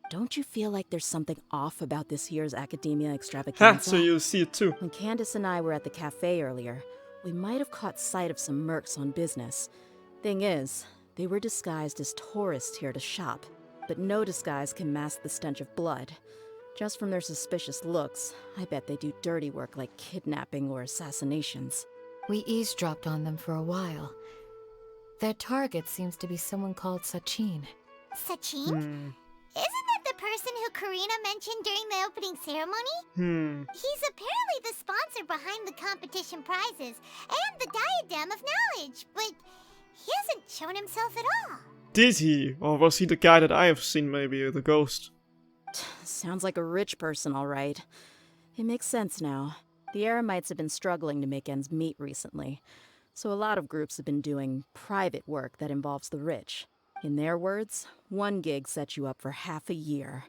Don't you feel like there's something off about this year's Academia Ha, Extravaganza? so you see it too. When Candace and I were at the cafe earlier, we might have caught sight of some mercs on business. Thing is, they were disguised as tourists here to shop, but no disguise can mask the stench of blood. Just from their suspicious looks, I bet they do dirty work like kidnapping or assassinations. We eavesdropped on them for a while. Their target seems to be someone called Sachin. Sachin? Isn't that the person who Karina mentioned during the opening ceremony? He's apparently the sponsor behind the competition prizes and the Diadem of Knowledge, but he hasn't shown himself at all. Did he? Or was he the guy that I have seen, maybe, the ghost? Sounds like a rich person, all right. It makes sense now. The Eremites have been struggling to make ends meet recently, so a lot of groups have been doing private work that involves the rich. In their words, one gig sets you up for half a year.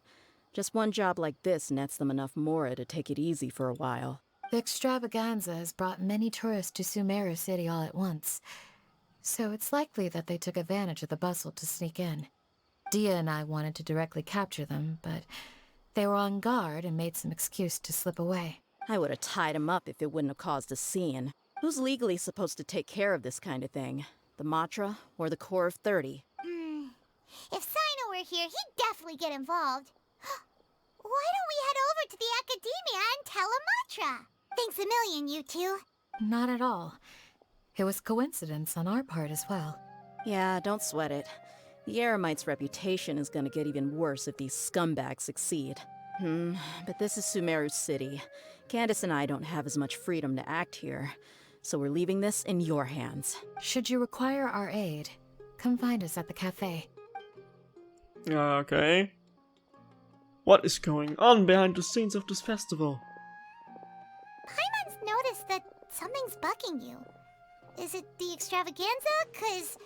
Just one job like this nets them enough mora to take it easy for a while. The extravaganza has brought many tourists to Sumeru City all at once, so it's likely that they took advantage of the bustle to sneak in. Dia and I wanted to directly capture them, but they were on guard and made some excuse to slip away. I would have tied him up if it wouldn't have caused a scene. Who's legally supposed to take care of this kind of thing? The Matra or the Core of 30? If Sino were here, he'd definitely get involved. Why don't we head over to the Academia and tell Amatra? Thanks a million, you two. Not at all. It was coincidence on our part as well. Yeah, don't sweat it. The Eremites' reputation is gonna get even worse if these scumbags succeed. But this is Sumeru City. Candace and I don't have as much freedom to act here, so we're leaving this in your hands. Should you require our aid, come find us at the cafe. Okay. What is going on behind the scenes of this festival? Paimon's noticed that something's bugging you. Is it the extravaganza? 'Cause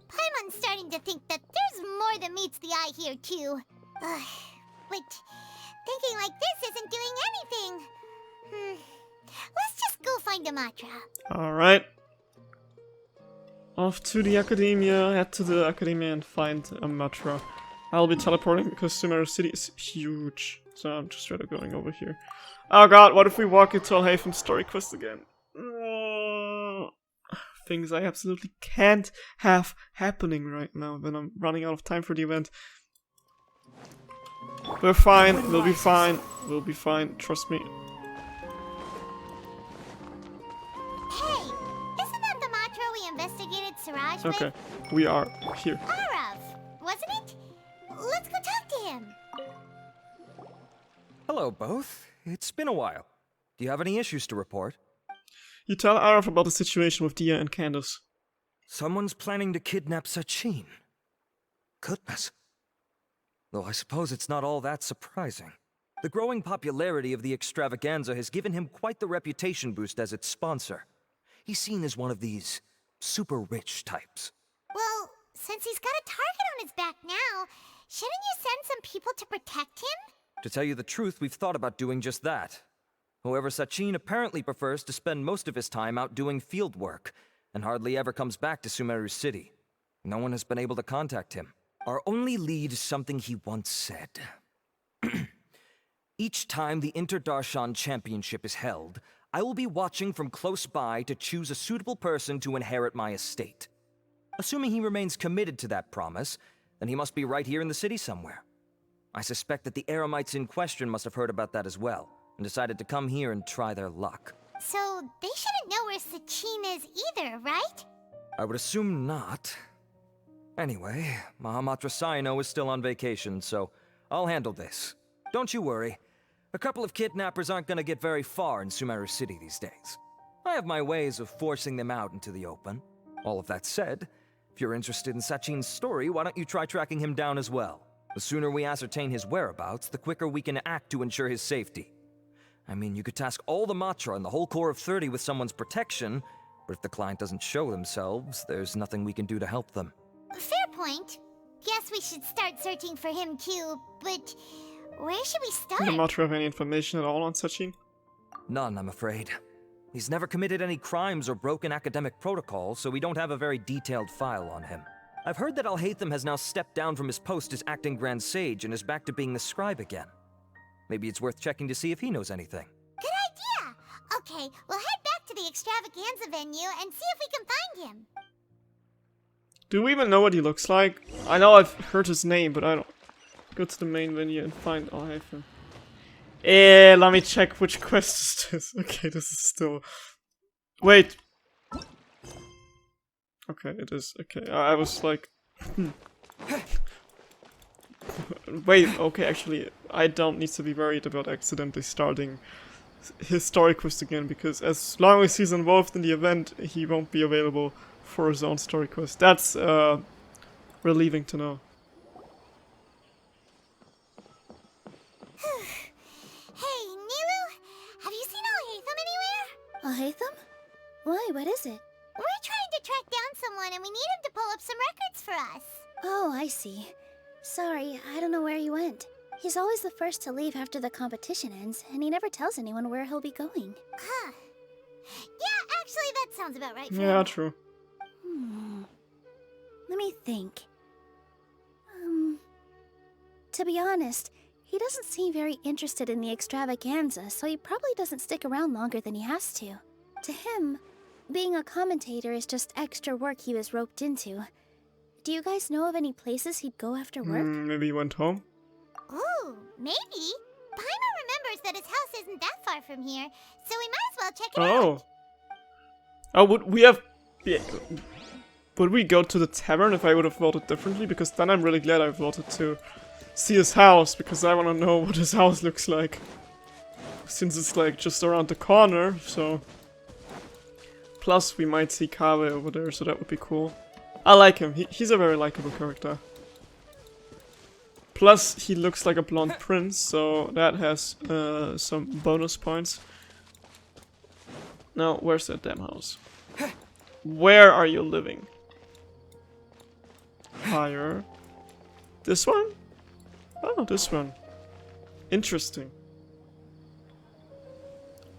Paimon's starting to think that there's more than meets the eye here, too. But thinking like this isn't doing anything. Let's just go find Amatra. Alright. Off to the Academia, head to the Academia and find Amatra. I'll be teleporting because Sumeru City is huge. So I'm just rather going over here. Oh god, what if we walk into Alhaven's story quest again? Things I absolutely can't have happening right now when I'm running out of time for the event. We're fine, we'll be fine, we'll be fine, trust me. Hey, isn't that the Matra we investigated Siraj with? Okay, we are here. Arav, wasn't it? Let's go talk to him. Hello, both. It's been a while. Do you have any issues to report? You tell Arav about the situation with Dia and Candace. Someone's planning to kidnap Sachin. Goodness. Though I suppose it's not all that surprising. The growing popularity of the extravaganza has given him quite the reputation boost as its sponsor. He's seen as one of these super rich types. Well, since he's got a target on his back now, shouldn't you send some people to protect him? To tell you the truth, we've thought about doing just that. However, Sachin apparently prefers to spend most of his time out doing field work, and hardly ever comes back to Sumeru City. No one has been able to contact him. Our only lead is something he once said. Each time the Inter-Darshan Championship is held, I will be watching from close by to choose a suitable person to inherit my estate. Assuming he remains committed to that promise, then he must be right here in the city somewhere. I suspect that the Eremites in question must have heard about that as well, and decided to come here and try their luck. So they shouldn't know where Sachin is either, right? I would assume not. Anyway, Mahamatra Saino is still on vacation, so I'll handle this. Don't you worry. A couple of kidnappers aren't gonna get very far in Sumeru City these days. I have my ways of forcing them out into the open. All of that said, if you're interested in Sachin's story, why don't you try tracking him down as well? The sooner we ascertain his whereabouts, the quicker we can act to ensure his safety. I mean, you could task all the Matra and the whole Core of 30 with someone's protection, but if the client doesn't show themselves, there's nothing we can do to help them. Fair point. Guess we should start searching for him too, but where should we start? Does the Matra have any information at all on Sachin? None, I'm afraid. He's never committed any crimes or broken academic protocol, so we don't have a very detailed file on him. I've heard that Alhaitham has now stepped down from his post as acting Grand Sage and is back to being the scribe again. Maybe it's worth checking to see if he knows anything. Good idea! Okay, we'll head back to the extravaganza venue and see if we can find him. Do we even know what he looks like? I know I've heard his name, but I don't. Go to the main venue and find Alhaitham. Let me check which quest is this. Okay, this is still... Wait! Okay, it is. Okay, I was like... Wait, okay, actually, I don't need to be worried about accidentally starting his story quest again, because as long as he's involved in the event, he won't be available for his own story quest. That's relieving to know. Hey, Niru, have you seen Alhaitham anywhere? Alhaitham? Why, what is it? We're trying to track down someone and we need him to pull up some records for us. Oh, I see. Sorry, I don't know where he went. He's always the first to leave after the competition ends, and he never tells anyone where he'll be going. Huh. Yeah, actually, that sounds about right for Yeah, him. true. Let me think. To be honest, he doesn't seem very interested in the extravaganza, so he probably doesn't stick around longer than he has to. To him, being a commentator is just extra work he was roped into. Do you guys know of any places he'd go after work? Maybe he went home? Ooh, maybe. Paimon remembers that his house isn't that far from here, so we might as well check it out. Oh, would we have... Yeah, would we go to the tavern if I would have voted differently? Because then I'm really glad I voted to see his house, because I want to know what his house looks like. Since it's like just around the corner, so... Plus we might see KAVEH over there, so that would be cool. I like him, he's a very likable character. Plus he looks like a blonde prince, so that has some bonus points. Now, where's that damn house? Where are you living? Higher. This one? Oh, this one. Interesting.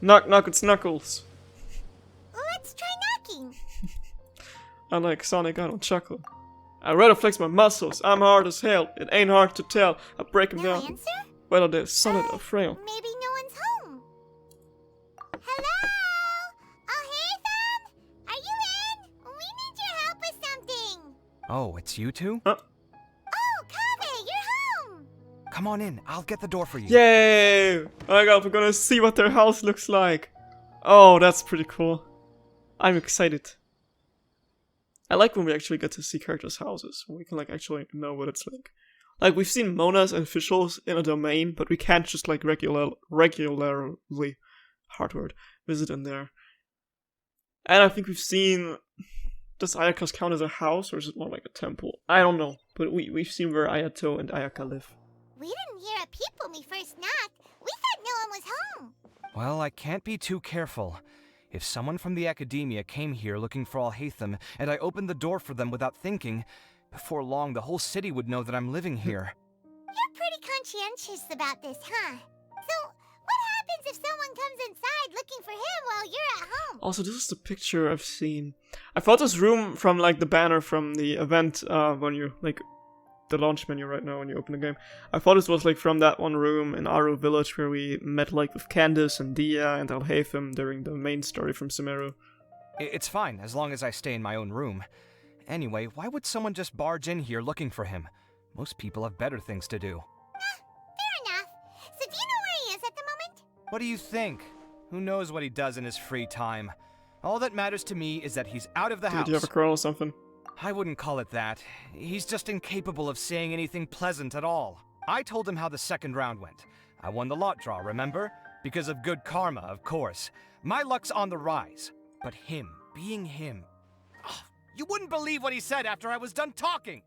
Knock, knock, it's Knuckles. Let's try knocking. Unlike Sonic, I don't chuckle. I rather flex my muscles. I'm hard as hell. It ain't hard to tell. I break them No down. answer? Whether they're solid or frail. Maybe no one's home. Hello? Alhaitham? Are you in? We need your help with something. Oh, it's you two? Oh, KAVEH, you're home. Come on in, I'll get the door for you. Yay! Oh my god, we're gonna see what their house looks like. Oh, that's pretty cool. I'm excited. I like when we actually get to see characters' houses. When we can like actually know what it's like. Like we've seen Monas and officials in a domain, but we can't just like regularly hard word visit in there. And I think we've seen, does Ayaka's count as a house or is it more like a temple? I don't know, but we've seen where Ayato and Ayaka live. We didn't hear a peep when we first knocked. We thought no one was home. Well, I can't be too careful. If someone from the academia came here looking for Alhaitham, and I opened the door for them without thinking, before long the whole city would know that I'm living here. You're pretty conscientious about this, huh? So, what happens if someone comes inside looking for him while you're at home? Also, this is the picture I've seen. I thought this room from like the banner from the event when you like the launch menu right now when you open the game. I thought this was like from that one room in Aru Village where we met like with Candace and Dia and Alhaitham during the main story from Sumeru. It's fine, as long as I stay in my own room. Anyway, why would someone just barge in here looking for him? Most people have better things to do. Fair enough. So do you know where he is at the moment? What do you think? Who knows what he does in his free time? All that matters to me is that he's out of the house. Do you have a quarrel or something? I wouldn't call it that. He's just incapable of saying anything pleasant at all. I told him how the second round went. I won the lot draw, remember? Because of good karma, of course. My luck's on the rise. But him, being him... Oh, you wouldn't believe what he said after I was done talking!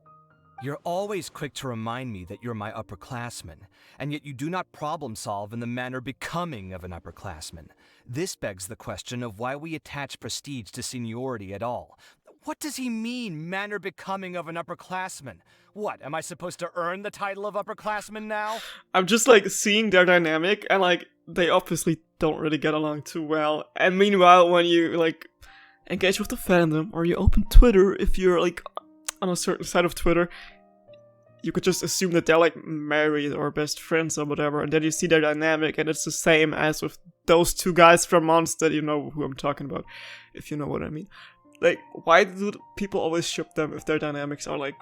You're always quick to remind me that you're my upperclassman, and yet you do not problem solve in the manner becoming of an upperclassman. This begs the question of why we attach prestige to seniority at all. What does he mean, manner becoming of an upperclassman? What, am I supposed to earn the title of upperclassman now? I'm just like seeing their dynamic and like they obviously don't really get along too well. And meanwhile, when you like engage with the fandom or you open Twitter, if you're like on a certain side of Twitter, you could just assume that they're like married or best friends or whatever, and then you see their dynamic and it's the same as with those two guys from Monster, you know who I'm talking about, if you know what I mean. Like, why do people always ship them if their dynamics are like,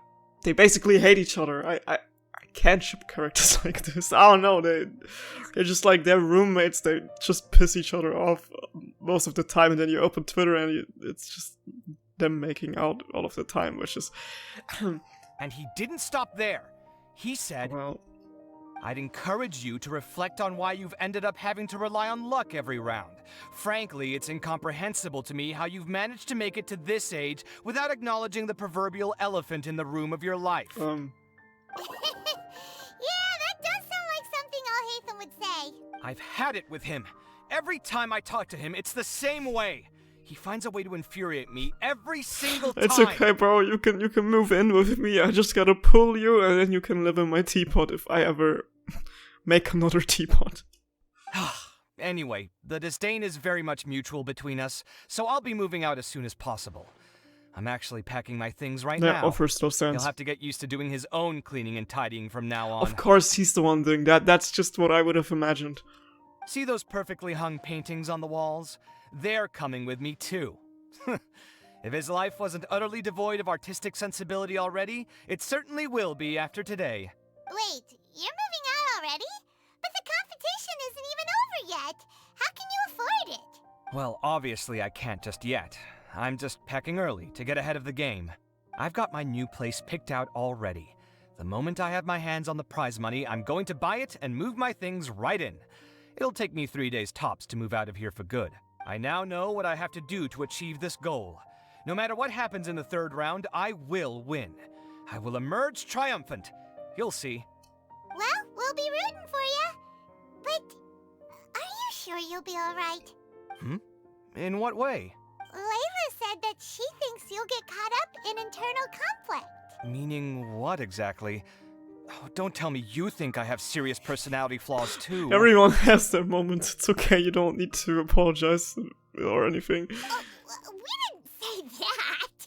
they basically hate each other? I can't ship characters like this. I don't know, they're just like, they're roommates, they just piss each other off most of the time, and then you open Twitter and it's just them making out all of the time, which is... And he didn't stop there. He said, Well, I'd encourage you to reflect on why you've ended up having to rely on luck every round. Frankly, it's incomprehensible to me how you've managed to make it to this age without acknowledging the proverbial elephant in the room of your life. Yeah, that does sound like something Alhaitham would say. I've had it with him. Every time I talk to him, it's the same way. He finds a way to infuriate me every single time. it's okay, bro. You can move in with me. I just gotta pull you, and then you can live in my teapot if I ever make another teapot. Anyway, the disdain is very much mutual between us, so I'll be moving out as soon as possible. I'm actually packing my things right That now. offers no sense. He'll have to get used to doing his own cleaning and tidying from now on. Of course, he's the one doing that. That's just what I would have imagined. See those perfectly hung paintings on the walls? They're coming with me too. If his life wasn't utterly devoid of artistic sensibility already, it certainly will be after today. Wait, you're moving out already? But the competition isn't even over yet. How can you afford it? Well, obviously I can't just yet. I'm just packing early to get ahead of the game. I've got my new place picked out already. The moment I have my hands on the prize money, I'm going to buy it and move my things right in. It'll take me 3 days tops to move out of here for good. I now know what I have to do to achieve this goal. No matter what happens in the third round, I will win. I will emerge triumphant. You'll see. Well, we'll be rooting for you. But are you sure you'll be alright? In what way? Layla said that she thinks you'll get caught up in internal conflict. Meaning what exactly? Oh, don't tell me you think I have serious personality flaws too. Everyone has their moments. It's okay. You don't need to apologize or anything. Oh, we didn't say that.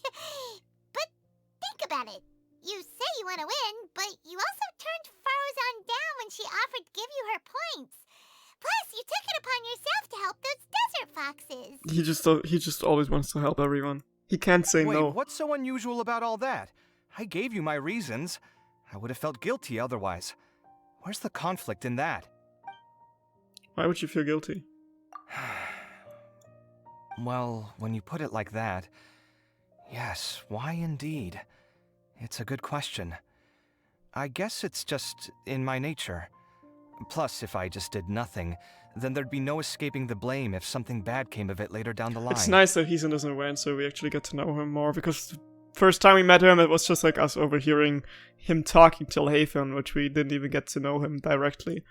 But think about it. You say you want to win, but you also turned Farozan down when she offered to give you her points. Plus, you took it upon yourself to help those desert foxes. He just always wants to help everyone. He can't say Wait, no. what's so unusual about all that? I gave you my reasons. I would have felt guilty otherwise. Where's the conflict in that? Why would you feel guilty? Well, when you put it like that, yes, why indeed? It's a good question. I guess it's just in my nature. Plus, if I just did nothing, then there'd be no escaping the blame if something bad came of it later down the line. It's nice that he's in this event, so we actually get to know him more, because the first time we met him, it was just like us overhearing him talking to Alhaitham, which we didn't even get to know him directly.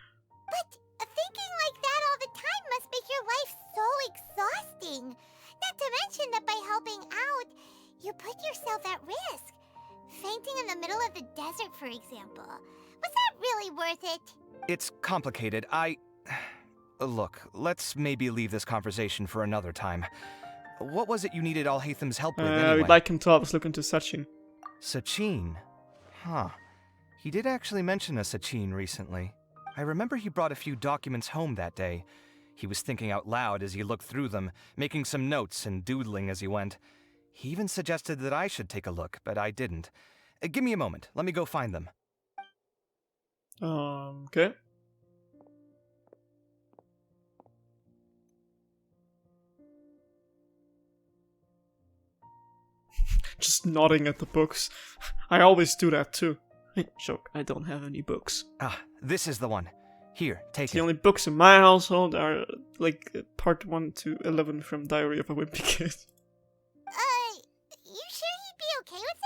But thinking like that all the time must make your life so exhausting. Not to mention that by helping out, you put yourself at risk. Fainting in the middle of the desert, for example. Was that really worth it? It's complicated. Look, let's maybe leave this conversation for another time. What was it you needed Alhaitham's help with anyway? We'd like him to help us look into Sachin. Sachin? Huh. He did actually mention a Sachin recently. I remember he brought a few documents home that day. He was thinking out loud as he looked through them, making some notes and doodling as he went. He even suggested that I should take a look, but I didn't. Give me a moment. Let me go find them. Okay. Just nodding at the books. I always do that too. Hey, joke, I don't have any books. Ah, this is the one. Here, take it. The only books in my household are, like, part 1 to 11 from Diary of a Wimpy Kid. You sure he'd be okay with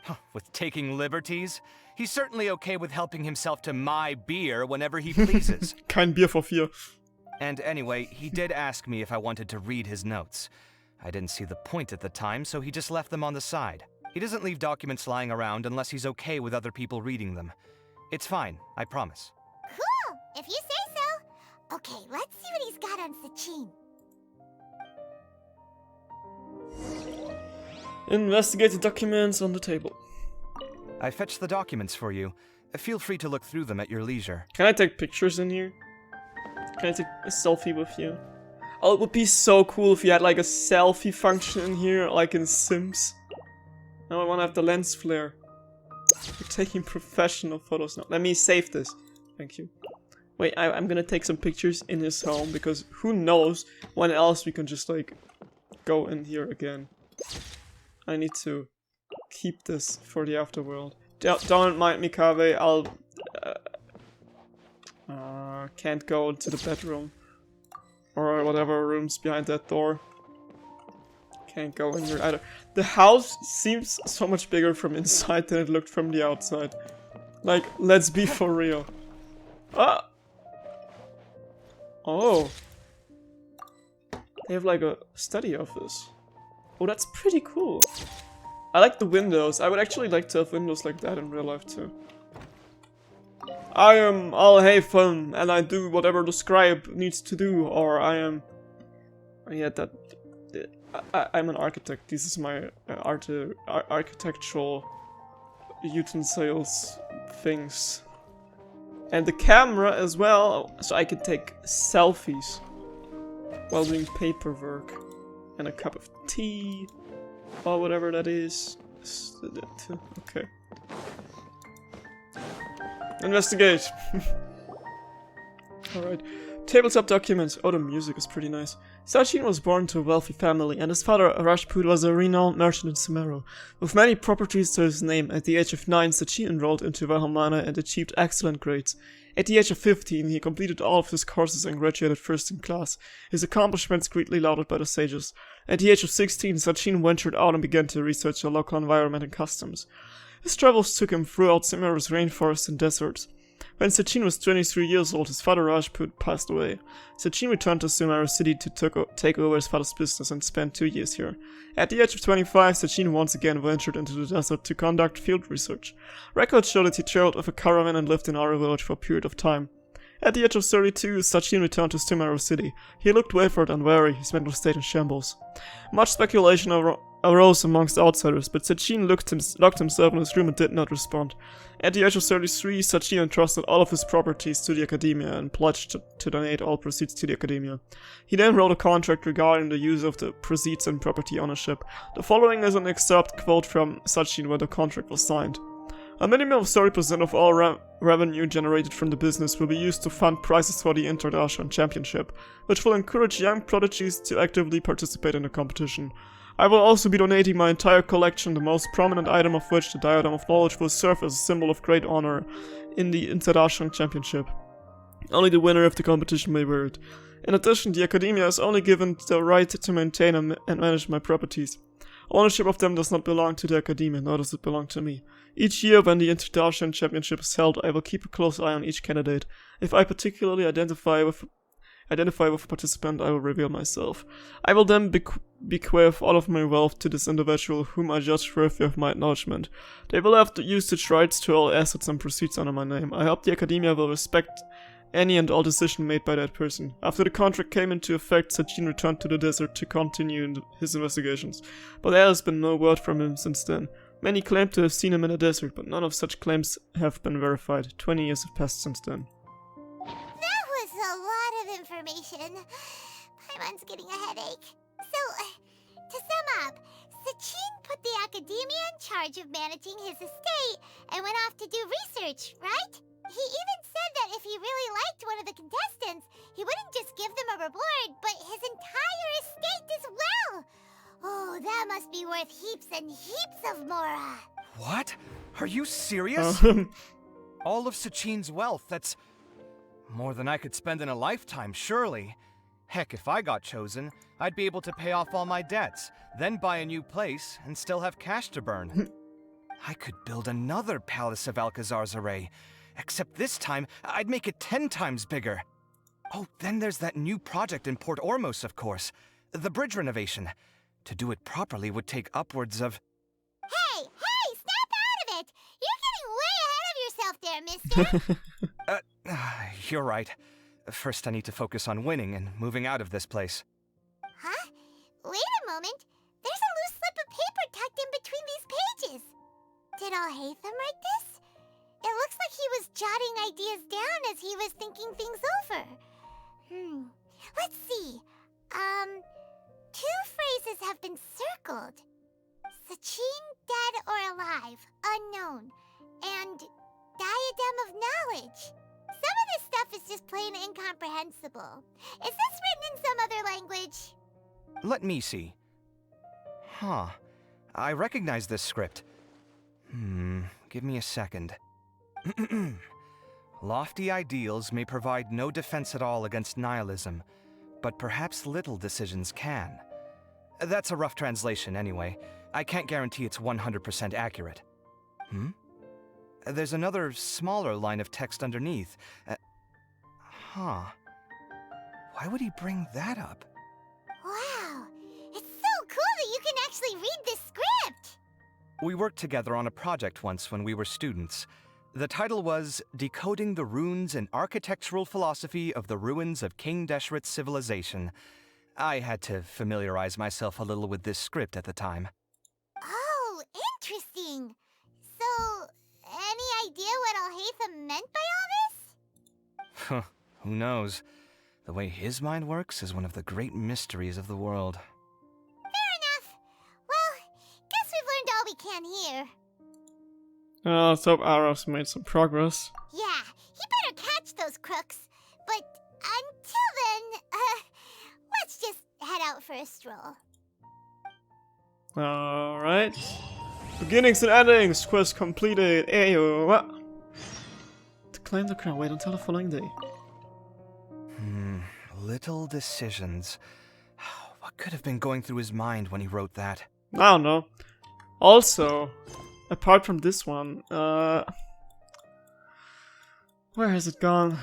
this? With taking liberties? He's certainly okay with helping himself to my beer whenever he pleases. Kein Bier vor 4. And anyway, he did ask me if I wanted to read his notes. I didn't see the point at the time, so he just left them on the side. He doesn't leave documents lying around unless he's okay with other people reading them. It's fine, I promise. Cool, if you say so. Okay, let's see what he's got on Sachin. Investigate the documents on the table. I fetched the documents for you. Feel free to look through them at your leisure. Can I take pictures in here? Can I take a selfie with you? Oh, it would be so cool if you had like a selfie function in here, like in Sims. Now I want to have the lens flare. We're taking professional photos now. Let me save this. Thank you. Wait, I'm gonna take some pictures in his home, because who knows when else we can just like go in here again. I need to keep this for the afterworld. Don't mind me, KAVEH. I'll... can't go into the bedroom. Or whatever room's behind that door. Can't go in here either. The house seems so much bigger from inside than it looked from the outside. Like, let's be for real. Ah! Oh. They have like a study office. Oh, that's pretty cool. I like the windows. I would actually like to have windows like that in real life too. I am all hey fun and I do whatever the scribe needs to do, or I am... Yeah, I'm an architect. This is my architectural utensils things. And the camera as well, so I can take selfies while doing paperwork. And a cup of tea, or whatever that is. Okay. Investigate! Alright. Tabletop documents. Oh, the music is pretty nice. Sachin was born to a wealthy family, and his father, Rajput, was a renowned merchant in Sumeru. With many properties to his name, at the age of 9, Sachin enrolled into Vahomana and achieved excellent grades. At the age of 15, he completed all of his courses and graduated first in class, his accomplishments greatly lauded by the sages. At the age of 16, Sachin ventured out and began to research the local environment and customs. His travels took him throughout Sumeru's rainforests and deserts. When Sachin was 23 years old, his father Rajput passed away. Sachin returned to Sumeru City to take over his father's business and spent 2 years here. At the age of 25, Sachin once again ventured into the desert to conduct field research. Records show that he traveled with a caravan and lived in our village for a period of time. At the age of 32, Sachin returned to Sumeru City. He looked wayward and weary, his mental state in shambles. Much speculation arose amongst outsiders, but Sachin locked himself in his room and did not respond. At the age of 33, Sachin entrusted all of his properties to the Academia and pledged to donate all proceeds to the Academia. He then wrote a contract regarding the use of the proceeds and property ownership. The following is an excerpt quote from Sachin when the contract was signed. A minimum of 30% of all revenue generated from the business will be used to fund prizes for the International Championship, which will encourage young prodigies to actively participate in the competition. I will also be donating my entire collection, the most prominent item of which, the Diadem of Knowledge, will serve as a symbol of great honor in the International Championship. Only the winner of the competition may wear it. In addition, the Academia is only given the right to maintain and manage my properties. Ownership of them does not belong to the Academia, nor does it belong to me. Each year when the International Championship is held, I will keep a close eye on each candidate. If I particularly identify with a participant, I will reveal myself. I will then bequeath all of my wealth to this individual whom I judge worthy of my acknowledgement. They will have to use such rights to all assets and proceeds under my name. I hope the Academia will respect any and all decision made by that person. After the contract came into effect, Sachin returned to the desert to continue his investigations, but there has been no word from him since then. Many claim to have seen him in the desert, but none of such claims have been verified. 20 years have passed since then. That was a lot of information. Paimon's getting a headache. So, to sum up, Sachin put the Academia in charge of managing his estate and went off to do research, right? He even said that if he really liked one of the contestants, he wouldn't just give them a reward, but his entire estate as well. Oh, that must be worth heaps and heaps of Mora. What? Are you serious? All of Sachin's wealth, that's more than I could spend in a lifetime, surely. Heck, if I got chosen, I'd be able to pay off all my debts, then buy a new place, and still have cash to burn. I could build another Palace of Alcazar's Array, except this time, I'd make it 10 times bigger. Oh, then there's that new project in Port Ormos, of course. The bridge renovation. To do it properly would take upwards of... Hey, snap out of it! You're getting way ahead of yourself there, mister. You're right. First I need to focus on winning and moving out of this place. Huh? Wait a moment. There's a loose slip of paper tucked in between these pages. Did Alhaitham write this? It looks like he was jotting ideas down as he was thinking things over. Let's see. Two phrases have been circled. Sachin, dead or alive, unknown. And Diadem of Knowledge. Some of this stuff is just plain incomprehensible. Is this written in some other language? Let me see. Huh. I recognize this script. Give me a second. Lofty ideals may provide no defense at all against nihilism, but perhaps little decisions can. That's a rough translation anyway. I can't guarantee it's 100% accurate. There's another smaller line of text underneath. Why would he bring that up? Wow, it's so cool that you can actually read this script! We worked together on a project once when we were students. The title was Decoding the Runes and Architectural Philosophy of the Ruins of King Deshret's Civilization. I had to familiarize myself a little with this script at the time. Oh, interesting. So, any idea what Alhaitham meant by all this? Who knows? The way his mind works is one of the great mysteries of the world. Fair enough. Well, guess we've learned all we can here. Let's hope Aros made some progress. Yeah, he better catch those crooks. But until then, let's just head out for a stroll. Alright. Beginnings and endings. Quest completed. Ayo. What? To claim the crown, wait until the following day. Little decisions. What could have been going through his mind when he wrote that? I don't know. Also, apart from this one, where has it gone?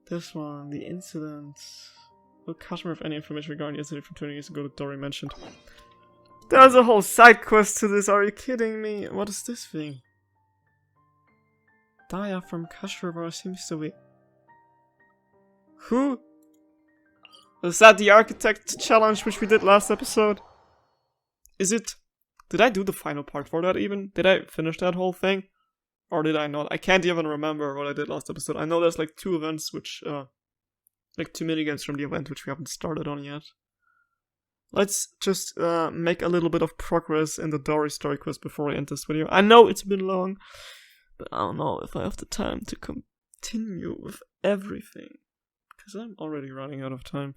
This one, the incident. Will customer have any information regarding the incident from 20 years ago that Dory mentioned? There's a whole side quest to this, are you kidding me? What is this thing? Daya from Kashrivar seems to be... Who? Is that the architect challenge which we did last episode? Is it? Did I do the final part for that even? Did I finish that whole thing? Or did I not? I can't even remember what I did last episode. I know there's like 2 events which, like 2 minigames from the event which we haven't started on yet. Let's just make a little bit of progress in the Dory story quest before I end this video. I know it's been long, but I don't know if I have the time to continue with everything. Because I'm already running out of time.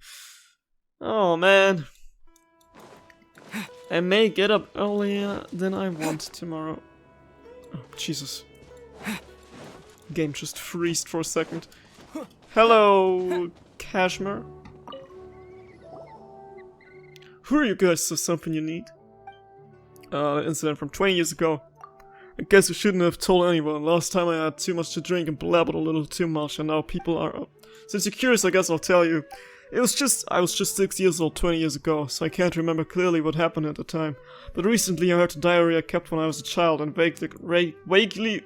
Oh man. I may get up earlier than I want tomorrow. Oh, Jesus. Game just freezed for a second. Hello, Kashmir. Who are you guys? So something you need? Incident from 20 years ago. I guess we shouldn't have told anyone. Last time I had too much to drink and blabbered a little too much, and now people are up. Since you're curious, I guess I'll tell you. I was just 6 years old 20 years ago, so I can't remember clearly what happened at the time. But recently I heard a diary I kept when I was a child and vaguely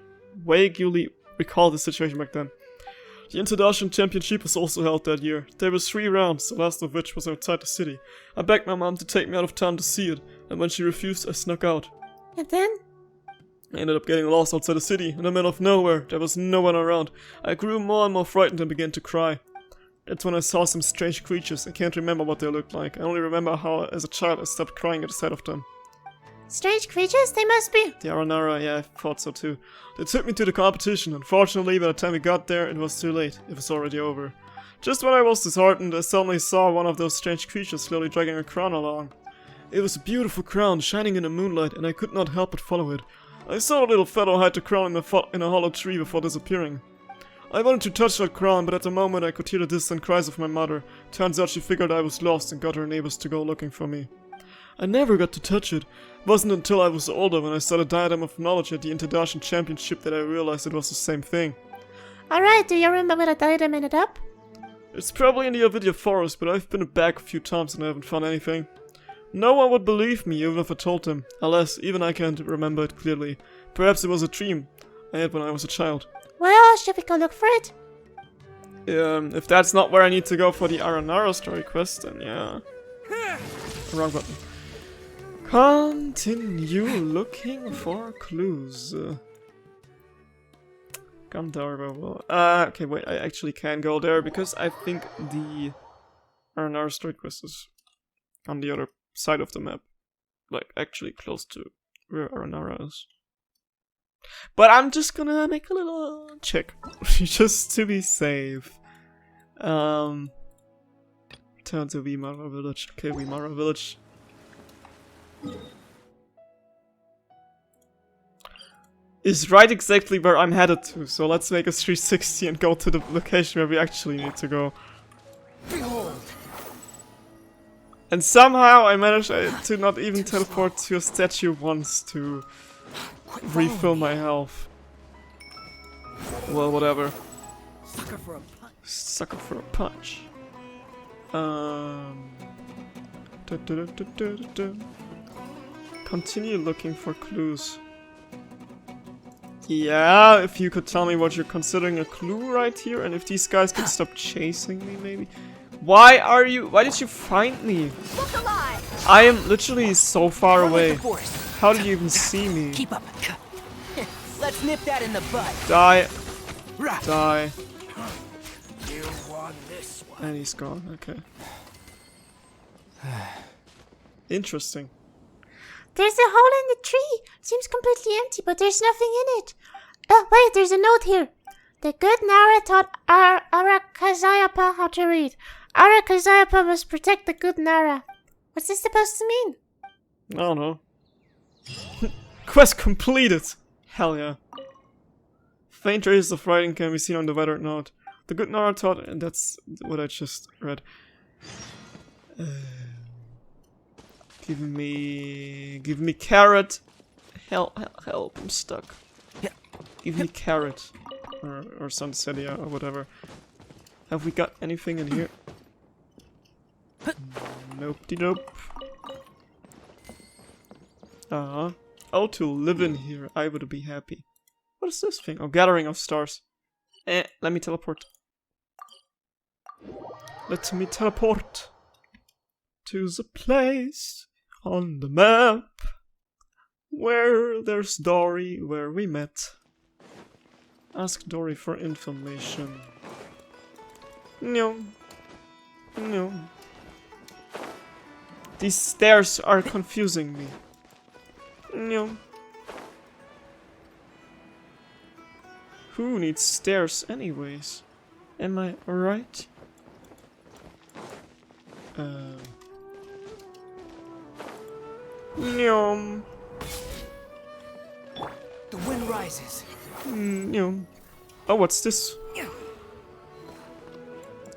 recall the situation back then. The International Championship was also held that year. There were 3 rounds, the last of which was outside the city. I begged my mom to take me out of town to see it, and when she refused, I snuck out. And then? I ended up getting lost outside the city, in the middle of nowhere. There was no one around. I grew more and more frightened and began to cry. That's when I saw some strange creatures. I can't remember what they looked like. I only remember how, as a child, I stopped crying at the sight of them. Strange creatures? They must be. The Aranara, yeah, I thought so too. They took me to the competition. Unfortunately, by the time we got there, it was too late. It was already over. Just when I was disheartened, I suddenly saw one of those strange creatures slowly dragging a crown along. It was a beautiful crown, shining in the moonlight, and I could not help but follow it. I saw a little fellow hide the crown in a hollow tree before disappearing. I wanted to touch that crown, but at the moment I could hear the distant cries of my mother. Turns out she figured I was lost and got her neighbors to go looking for me. I never got to touch it. It wasn't until I was older when I saw the Diadem of Knowledge at the International Championship that I realized it was the same thing. Alright, do you remember where the diadem ended up? It's probably in the Avidia forest, but I've been back a few times and I haven't found anything. No one would believe me even if I told them. Alas, even I can't remember it clearly. Perhaps it was a dream I had when I was a child. Well, should we go look for it? If that's not where I need to go for the Aranara story quest, then yeah. Wrong button. Continue looking for clues. Come there, okay, wait, I actually can go there because I think the Aranara story quest is on the other side of the map. Like, actually close to where Aranara is. But I'm just gonna make a little check, just to be safe. Turn to Wimara Village. Okay, Wimara Village. is right exactly where I'm headed to. So let's make a 360 and go to the location where we actually need to go. Behold. And somehow I managed to not even teleport to a statue once to refill my health. Well, whatever. Sucker for a punch. Sucker for a punch. Continue looking for clues. Yeah, if you could tell me what you're considering a clue right here, and if these guys could stop chasing me, maybe. Why did you find me? I am literally so far away. How did you even see me? Keep up. Let's nip that in the bud. Die. Die. You won this one. And he's gone, okay. Interesting. There's a hole in the tree. Seems completely empty, but there's nothing in it. Oh, wait, there's a note here. The good Nara taught Arakazayapa how to read. Arakazayapa must protect the good Nara. What's this supposed to mean? I don't know. Quest completed! Hell yeah. Faint traces of writing can be seen on the weathered note. The good Nara taught, and that's what I just read. Give me carrot. Help, I'm stuck. Give me carrot. Or sunsetia, or whatever. Have we got anything in here? Nope-de-nope. Oh, to live in here, I would be happy. What is this thing? Oh, gathering of stars. Let me teleport. Let me teleport to the place on the map where there's Dory, where we met. Ask Dory for information. No. No. These stairs are confusing me. No. Who needs stairs anyways? Am I right? No. The wind rises. No. Oh, what's this?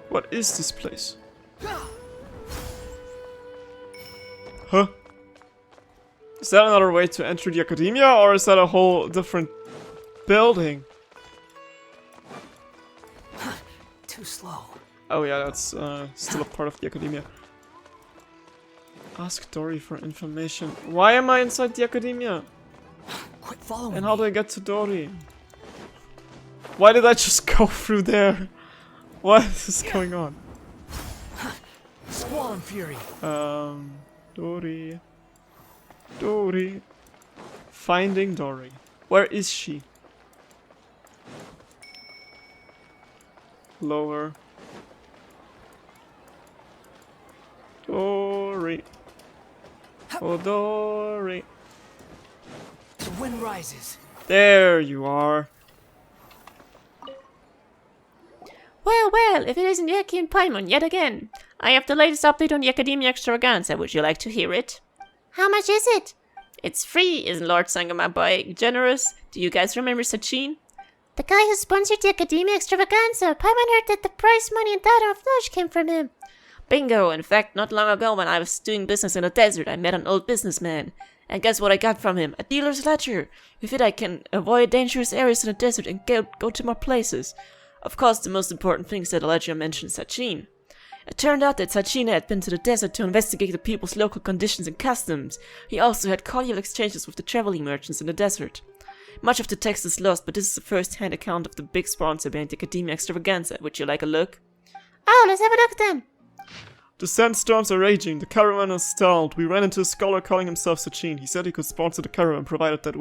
What is this place? Huh? Is that another way to enter the academia, or is that a whole different building? Too slow. Oh yeah, that's still a part of the academia. Ask Dory for information. Why am I inside the academia? Quit following And how do I get to Dory? Why did I just go through there? What is going on? Squall and fury. Dory. Dory. Finding Dory. Where is she? Lower. Dory. Oh, Dory. The wind rises. There you are. Well, if it isn't Yaki and Paimon yet again. I have the latest update on the Academia Extravaganza. Would you like to hear it? How much is it? It's free, isn't Lord Sangama Boy generous? Do you guys remember Sachin? The guy who sponsored the Academia Extravaganza. Paimon heard that the prize money and data of Lush came from him. Bingo! In fact, not long ago when I was doing business in the desert, I met an old businessman. And guess what I got from him? A dealer's ledger. With it I can avoid dangerous areas in the desert and go to more places. Of course, the most important thing is that the ledger mentions Sachin. It turned out that Sachin had been to the desert to investigate the people's local conditions and customs. He also had cordial exchanges with the traveling merchants in the desert. Much of the text is lost, but this is a first-hand account of the big sponsor behind the Academia Extravaganza. Would you like a look? Oh, let's have a look then. The sandstorms are raging, the caravan is stalled. We ran into a scholar calling himself Sachin. He said he could sponsor the caravan provided that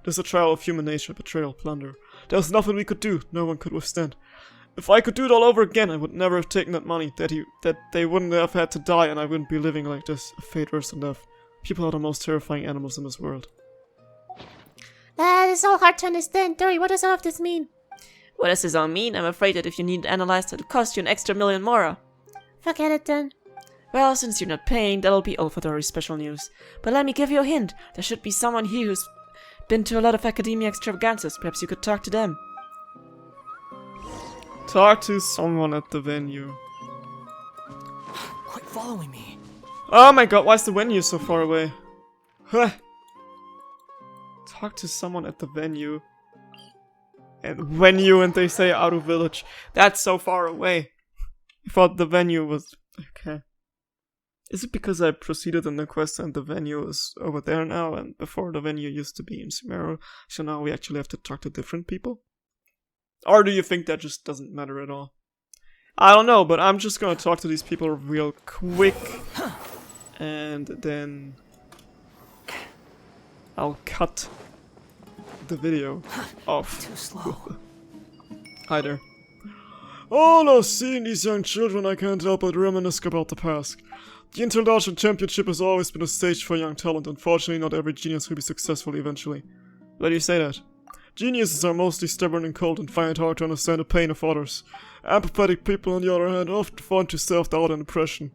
there's a trial of human nature, betrayal, plunder. There was nothing we could do, no one could withstand. If I could do it all over again, I would never have taken that money, that they wouldn't have had to die and I wouldn't be living like this, a fate worse than death. People are the most terrifying animals in this world. It's all hard to understand. Dory, what does all of this mean? What does this all mean? I'm afraid that if you need it analyzed, it'll cost you an extra $1,000,000 more. Forget it then. Well, since you're not paying, that'll be all for Dory's special news. But let me give you a hint. There should be someone here who's been to a lot of academia extravaganzas. Perhaps you could talk to them. Talk to someone at the venue. Quit following me. Oh my god, why is the venue so far away? Huh. Talk to someone at the venue. And venue, and they say out of village. That's so far away. I thought the venue was... Okay. Is it because I proceeded in the quest and the venue is over there now, and before the venue used to be in Sumeru, so now we actually have to talk to different people? Or do you think that just doesn't matter at all? I don't know, but I'm just gonna talk to these people real quick. And then... I'll cut the video off. Too slow. Hi there. Oh no, seeing these young children, I can't help but reminisce about the past. The International Championship has always been a stage for young talent. Unfortunately, not every genius will be successful eventually. Why do you say that? Geniuses are mostly stubborn and cold and find it hard to understand the pain of others. Empathetic people, on the other hand, often fall into self-doubt and depression.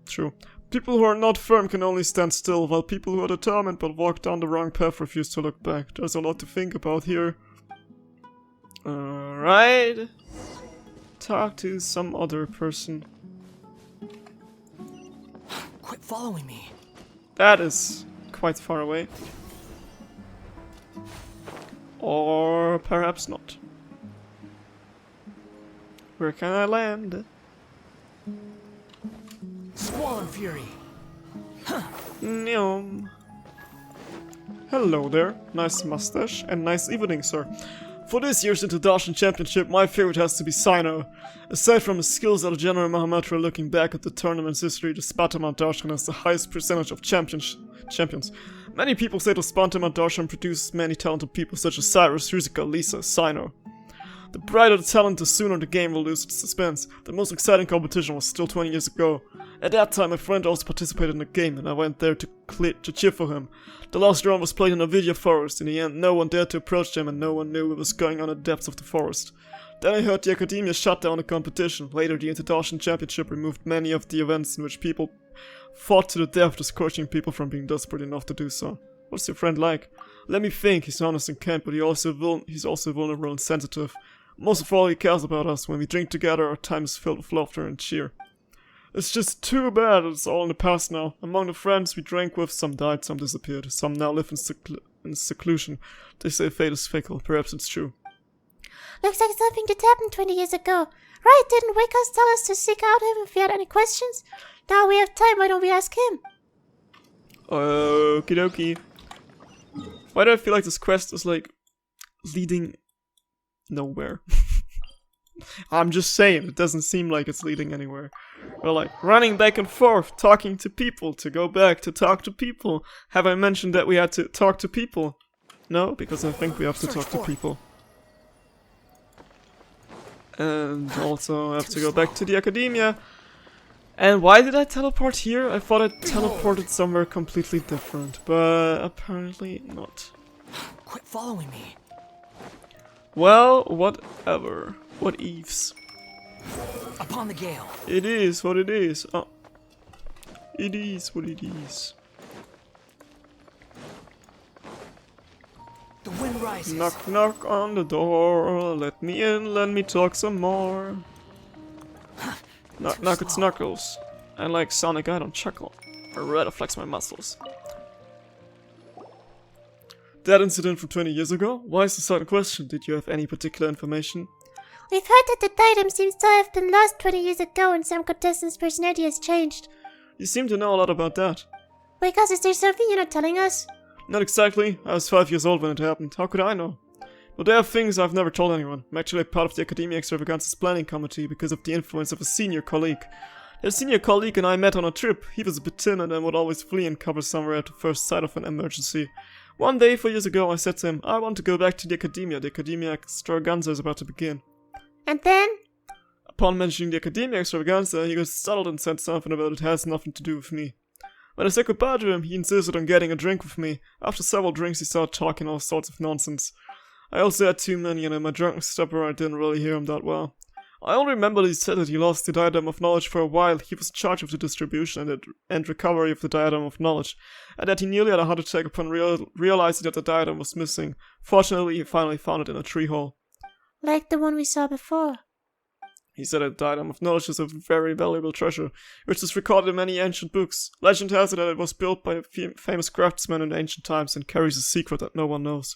True. People who are not firm can only stand still, while people who are determined but walk down the wrong path refuse to look back. There's a lot to think about here. Alright. Talk to some other person. Quit following me. That is quite far away. Or perhaps not. Where can I land? Swollen Fury. Nyum. Hello there. Nice mustache and nice evening, sir. For this year's International Championship, my favorite has to be Sino. Aside from his skills at a general Mahamatra, looking back at the tournament's history, the Spartaman Darshan has the highest percentage of champions. Many people say the Spartaman Darshan produces many talented people such as Cyrus, Ruzica, Lisa, Sino. The brighter the talent, the sooner the game will lose its suspense. The most exciting competition was still 20 years ago. At that time, my friend also participated in the game, and I went there to cheer for him. The last round was played in a Vidya forest. In the end, no one dared to approach them, and no one knew what was going on in the depths of the forest. Then I heard the Academia shut down the competition. Later, the International Championship removed many of the events in which people fought to the death, discouraging people from being desperate enough to do so. What's your friend like? Let me think. He's honest and kind, but he's also vulnerable and sensitive. Most of all, he cares about us. When we drink together, our time is filled with laughter and cheer. It's just too bad it's all in the past now. Among the friends we drank with, some died, some disappeared. Some now live in seclusion. They say fate is fickle. Perhaps it's true. Looks like something that happened 20 years ago. Right, didn't Wikas tell us to seek out him if we had any questions? Now we have time, why don't we ask him? Okie dokie. Why do I feel like this quest is like leading nowhere? I'm just saying, it doesn't seem like it's leading anywhere. We're like running back and forth, talking to people, to go back, to talk to people. Have I mentioned that we had to talk to people? No, because I think we have to talk to people. And also have to go back to the Academia. And why did I teleport here? I thought I teleported somewhere completely different, but apparently not. Quit following me. Well, whatever. What eves? Upon the gale. It is what it is. Oh. It is what it is. The wind rises. Knock knock on the door. Let me in, let me talk some more. Knock knock, it's Knuckles. And like Sonic, I don't chuckle. I rather flex my muscles. That incident from 20 years ago? Why is the sudden question? Did you have any particular information? We've heard that the item seems to have been lost 20 years ago and some contestants' personality has changed. You seem to know a lot about that. Wikas, is there something you're not telling us? Not exactly. I was 5 years old when it happened. How could I know? But there are things I've never told anyone. I'm actually part of the Academia Extravaganza's planning committee because of the influence of a senior colleague. A senior colleague and I met on a trip. He was a bit timid and would always flee and cover somewhere at the first sight of an emergency. One day, 4 years ago, I said to him, I want to go back to the Academia. The Academia Extravaganza is about to begin. And then? Upon mentioning the Academia Extravaganza, he got startled and said something about it has nothing to do with me. When I said goodbye to him, he insisted on getting a drink with me. After several drinks, he started talking all sorts of nonsense. I also had too many, and in my drunken stupor, I didn't really hear him that well. I only remember that he said that he lost the Diadem of Knowledge for a while. He was in charge of the distribution and recovery of the Diadem of Knowledge, and that he nearly had a heart attack upon realizing that the Diadem was missing. Fortunately, he finally found it in a tree hole. Like the one we saw before. He said that the Diadem of Knowledge is a very valuable treasure, which is recorded in many ancient books. Legend has it that it was built by a famous craftsman in ancient times and carries a secret that no one knows.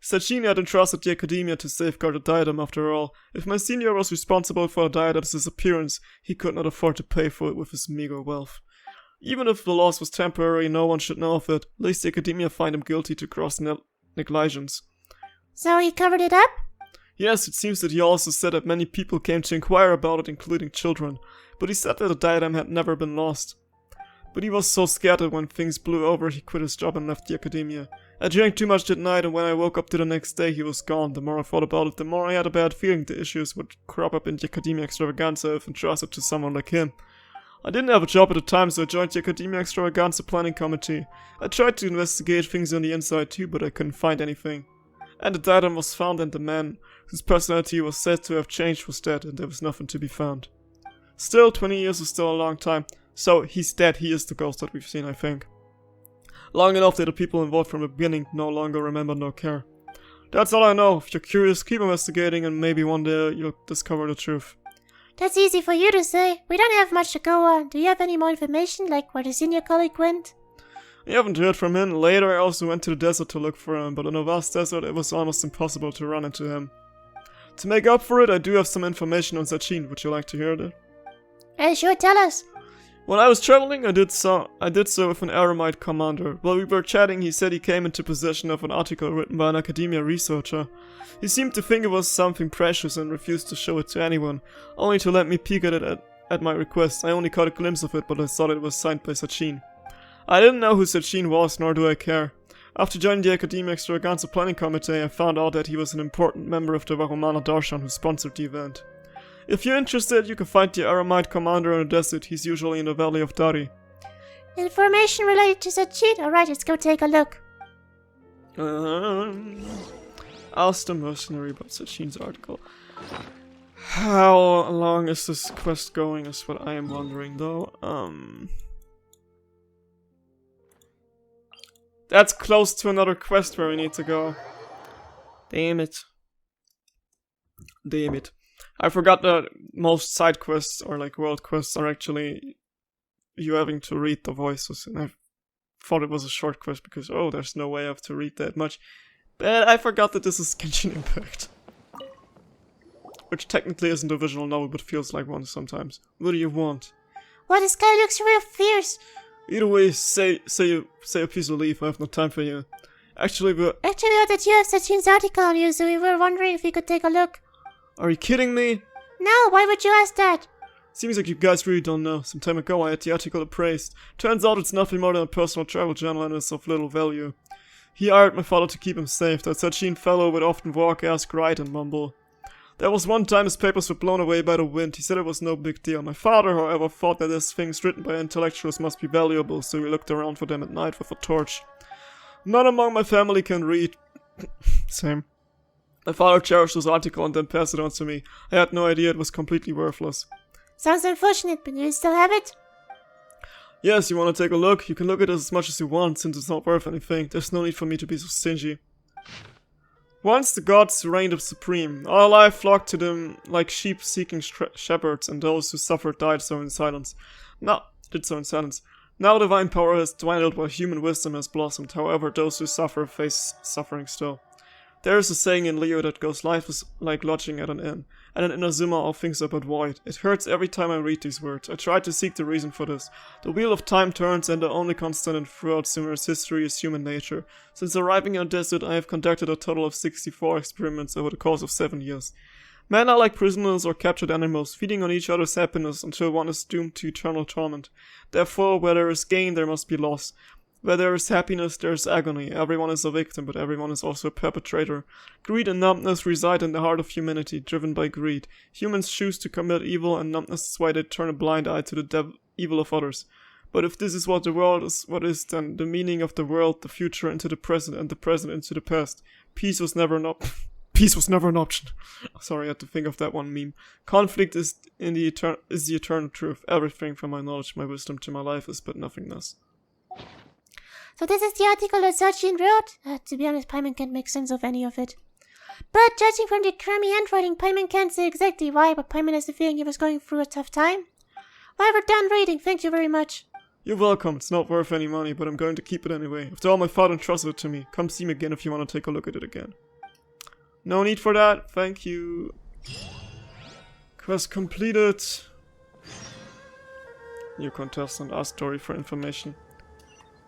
Sachin had entrusted the Academia to safeguard the diadem after all. If my senior was responsible for the diadem's disappearance, he could not afford to pay for it with his meager wealth. Even if the loss was temporary, no one should know of it. At least the Academia find him guilty to gross negligence. So he covered it up? Yes, it seems that he also said that many people came to inquire about it, including children. But he said that the diadem had never been lost. But he was so scared that when things blew over, he quit his job and left the Academia. I drank too much that night, and when I woke up the next day, he was gone. The more I thought about it, the more I had a bad feeling the issues would crop up in the Academia Extravaganza if entrusted to someone like him. I didn't have a job at the time, so I joined the Academia Extravaganza planning committee. I tried to investigate things on the inside too, but I couldn't find anything. And the diadem was found, and the man whose personality was said to have changed was dead, and there was nothing to be found. Still, 20 years is still a long time. So, he's dead, he is the ghost that we've seen, I think. Long enough that the people involved from the beginning no longer remember nor care. That's all I know. If you're curious, keep investigating and maybe one day you'll discover the truth. That's easy for you to say. We don't have much to go on. Do you have any more information, like where the senior colleague went? I haven't heard from him. Later I also went to the desert to look for him, but in a vast desert it was almost impossible to run into him. To make up for it, I do have some information on Sachin. Would you like to hear that? Sure, tell us. When I was traveling, I did so with an Aramite commander. While we were chatting, he said he came into possession of an article written by an academia researcher. He seemed to think it was something precious and refused to show it to anyone, only to let me peek at it at my request. I only caught a glimpse of it, but I thought it was signed by Sachin. I didn't know who Sachin was, nor do I care. After joining the Academia Extravaganza planning committee, I found out that he was an important member of the Vahumana Darshan who sponsored the event. If you're interested, you can find the Aramite commander in the desert. He's usually in the Valley of Dari. Information related to Sachin? Alright, let's go take a look. Ask the mercenary about Sachin's article. How long is this quest going is what I am wondering though. That's close to another quest where we need to go. Damn it. Damn it. I forgot that most side quests or like world quests are actually you having to read the voices, and I thought it was a short quest because oh, there's no way I have to read that much. But I forgot that this is Genshin Impact. Which technically isn't a visual novel but feels like one sometimes. What do you want? Well, this guy looks real fierce. Either way, say a piece of leaf, I have no time for you. Actually, we heard that you have Sachin's article on you, so we were wondering if we could take a look. Are you kidding me? No, why would you ask that? Seems like you guys really don't know. Some time ago I had the article appraised. Turns out it's nothing more than a personal travel journal and is of little value. He hired my father to keep him safe. That Sachin fellow would often walk, ask, write and mumble. There was one time his papers were blown away by the wind. He said it was no big deal. My father, however, thought that as things written by intellectuals must be valuable, so we looked around for them at night with a torch. None among my family can read. Same. My father cherished this article and then passed it on to me. I had no idea it was completely worthless. Sounds unfortunate, but you still have it? Yes, you want to take a look? You can look at it as much as you want, since it's not worth anything. There's no need for me to be so stingy. Once the gods reigned supreme. All life flocked to them like sheep seeking shepherds, and those who suffered died so in silence. Now divine power has dwindled while human wisdom has blossomed. However, those who suffer face suffering still. There is a saying in Leo that goes, life is like lodging at an inn, and in Inazuma all things are but void. It hurts every time I read these words. I try to seek the reason for this. The wheel of time turns, and the only constant throughout Sumer's history is human nature. Since arriving in a desert, I have conducted a total of 64 experiments over the course of 7 years. Men are like prisoners or captured animals, feeding on each other's happiness until one is doomed to eternal torment. Therefore, where there is gain, there must be loss. Where there is happiness, there is agony. Everyone is a victim, but everyone is also a perpetrator. Greed and numbness reside in the heart of humanity, driven by greed. Humans choose to commit evil, and numbness is why they turn a blind eye to the evil of others. But if this is what the world is, what is then the meaning of the world, the future into the present, and the present into the past? Peace was never Peace was never an option. Sorry, I had to think of that one meme. Conflict is the eternal truth. Everything from my knowledge, my wisdom to my life is but nothingness. So this is the article that Sachin wrote? To be honest, Paimon can't make sense of any of it. But judging from the crummy handwriting, Paimon can't say exactly why, but Paimon has the feeling he was going through a tough time. Well, we're done reading, thank you very much. You're welcome, it's not worth any money, but I'm going to keep it anyway. After all, my father entrusted it to me. Come see me again if you want to take a look at it again. No need for that, thank you. Quest completed. New contestant, ask Dory for information.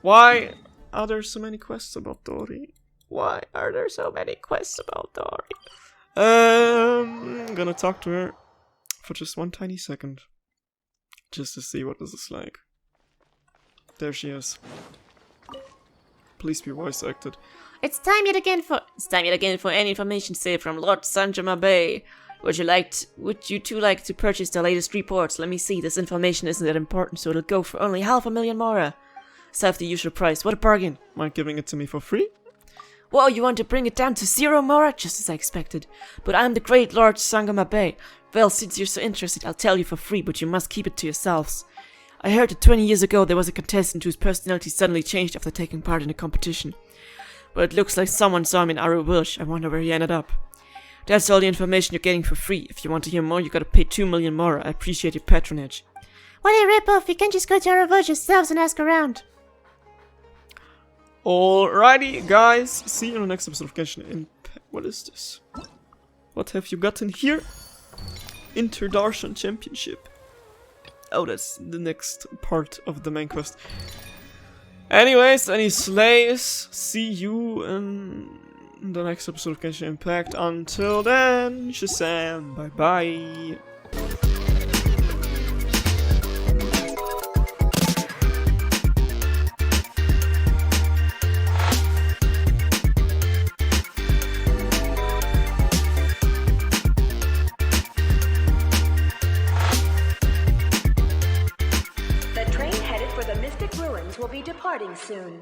Why are there so many quests about Dory? Why are there so many quests about Dory? I'm gonna talk to her for just one tiny second. Just to see what this is like. There she is. Please be voice acted. It's time yet again for any information saved from Lord Sanjama Bay. Would you two like to purchase the latest reports? Let me see, this information isn't that important, so it'll go for only 500,000 mora. Save the usual price. What a bargain. Mind giving it to me for free? Whoa, you want to bring it down to 0 mora? Just as I expected. But I'm the great Lord Sangama Bay. Well, since you're so interested, I'll tell you for free, but you must keep it to yourselves. I heard that 20 years ago there was a contestant whose personality suddenly changed after taking part in a competition. Well, it looks like someone saw him in Aru Wilsh. I wonder where he ended up. That's all the information you're getting for free. If you want to hear more, you gotta pay 2 million more. I appreciate your patronage. What a rip-off! You can just go to Aru Wilsh yourselves and ask around. Alrighty, guys. See you in the next episode of Genshin Impact. What is this? What have you gotten here? Interdarshan Championship. Oh, that's the next part of the main quest. Anyways, any slays, see you in the next episode of Genshin Impact. Until then, Shazam, bye bye. The train headed for the Mystic Ruins will be departing soon.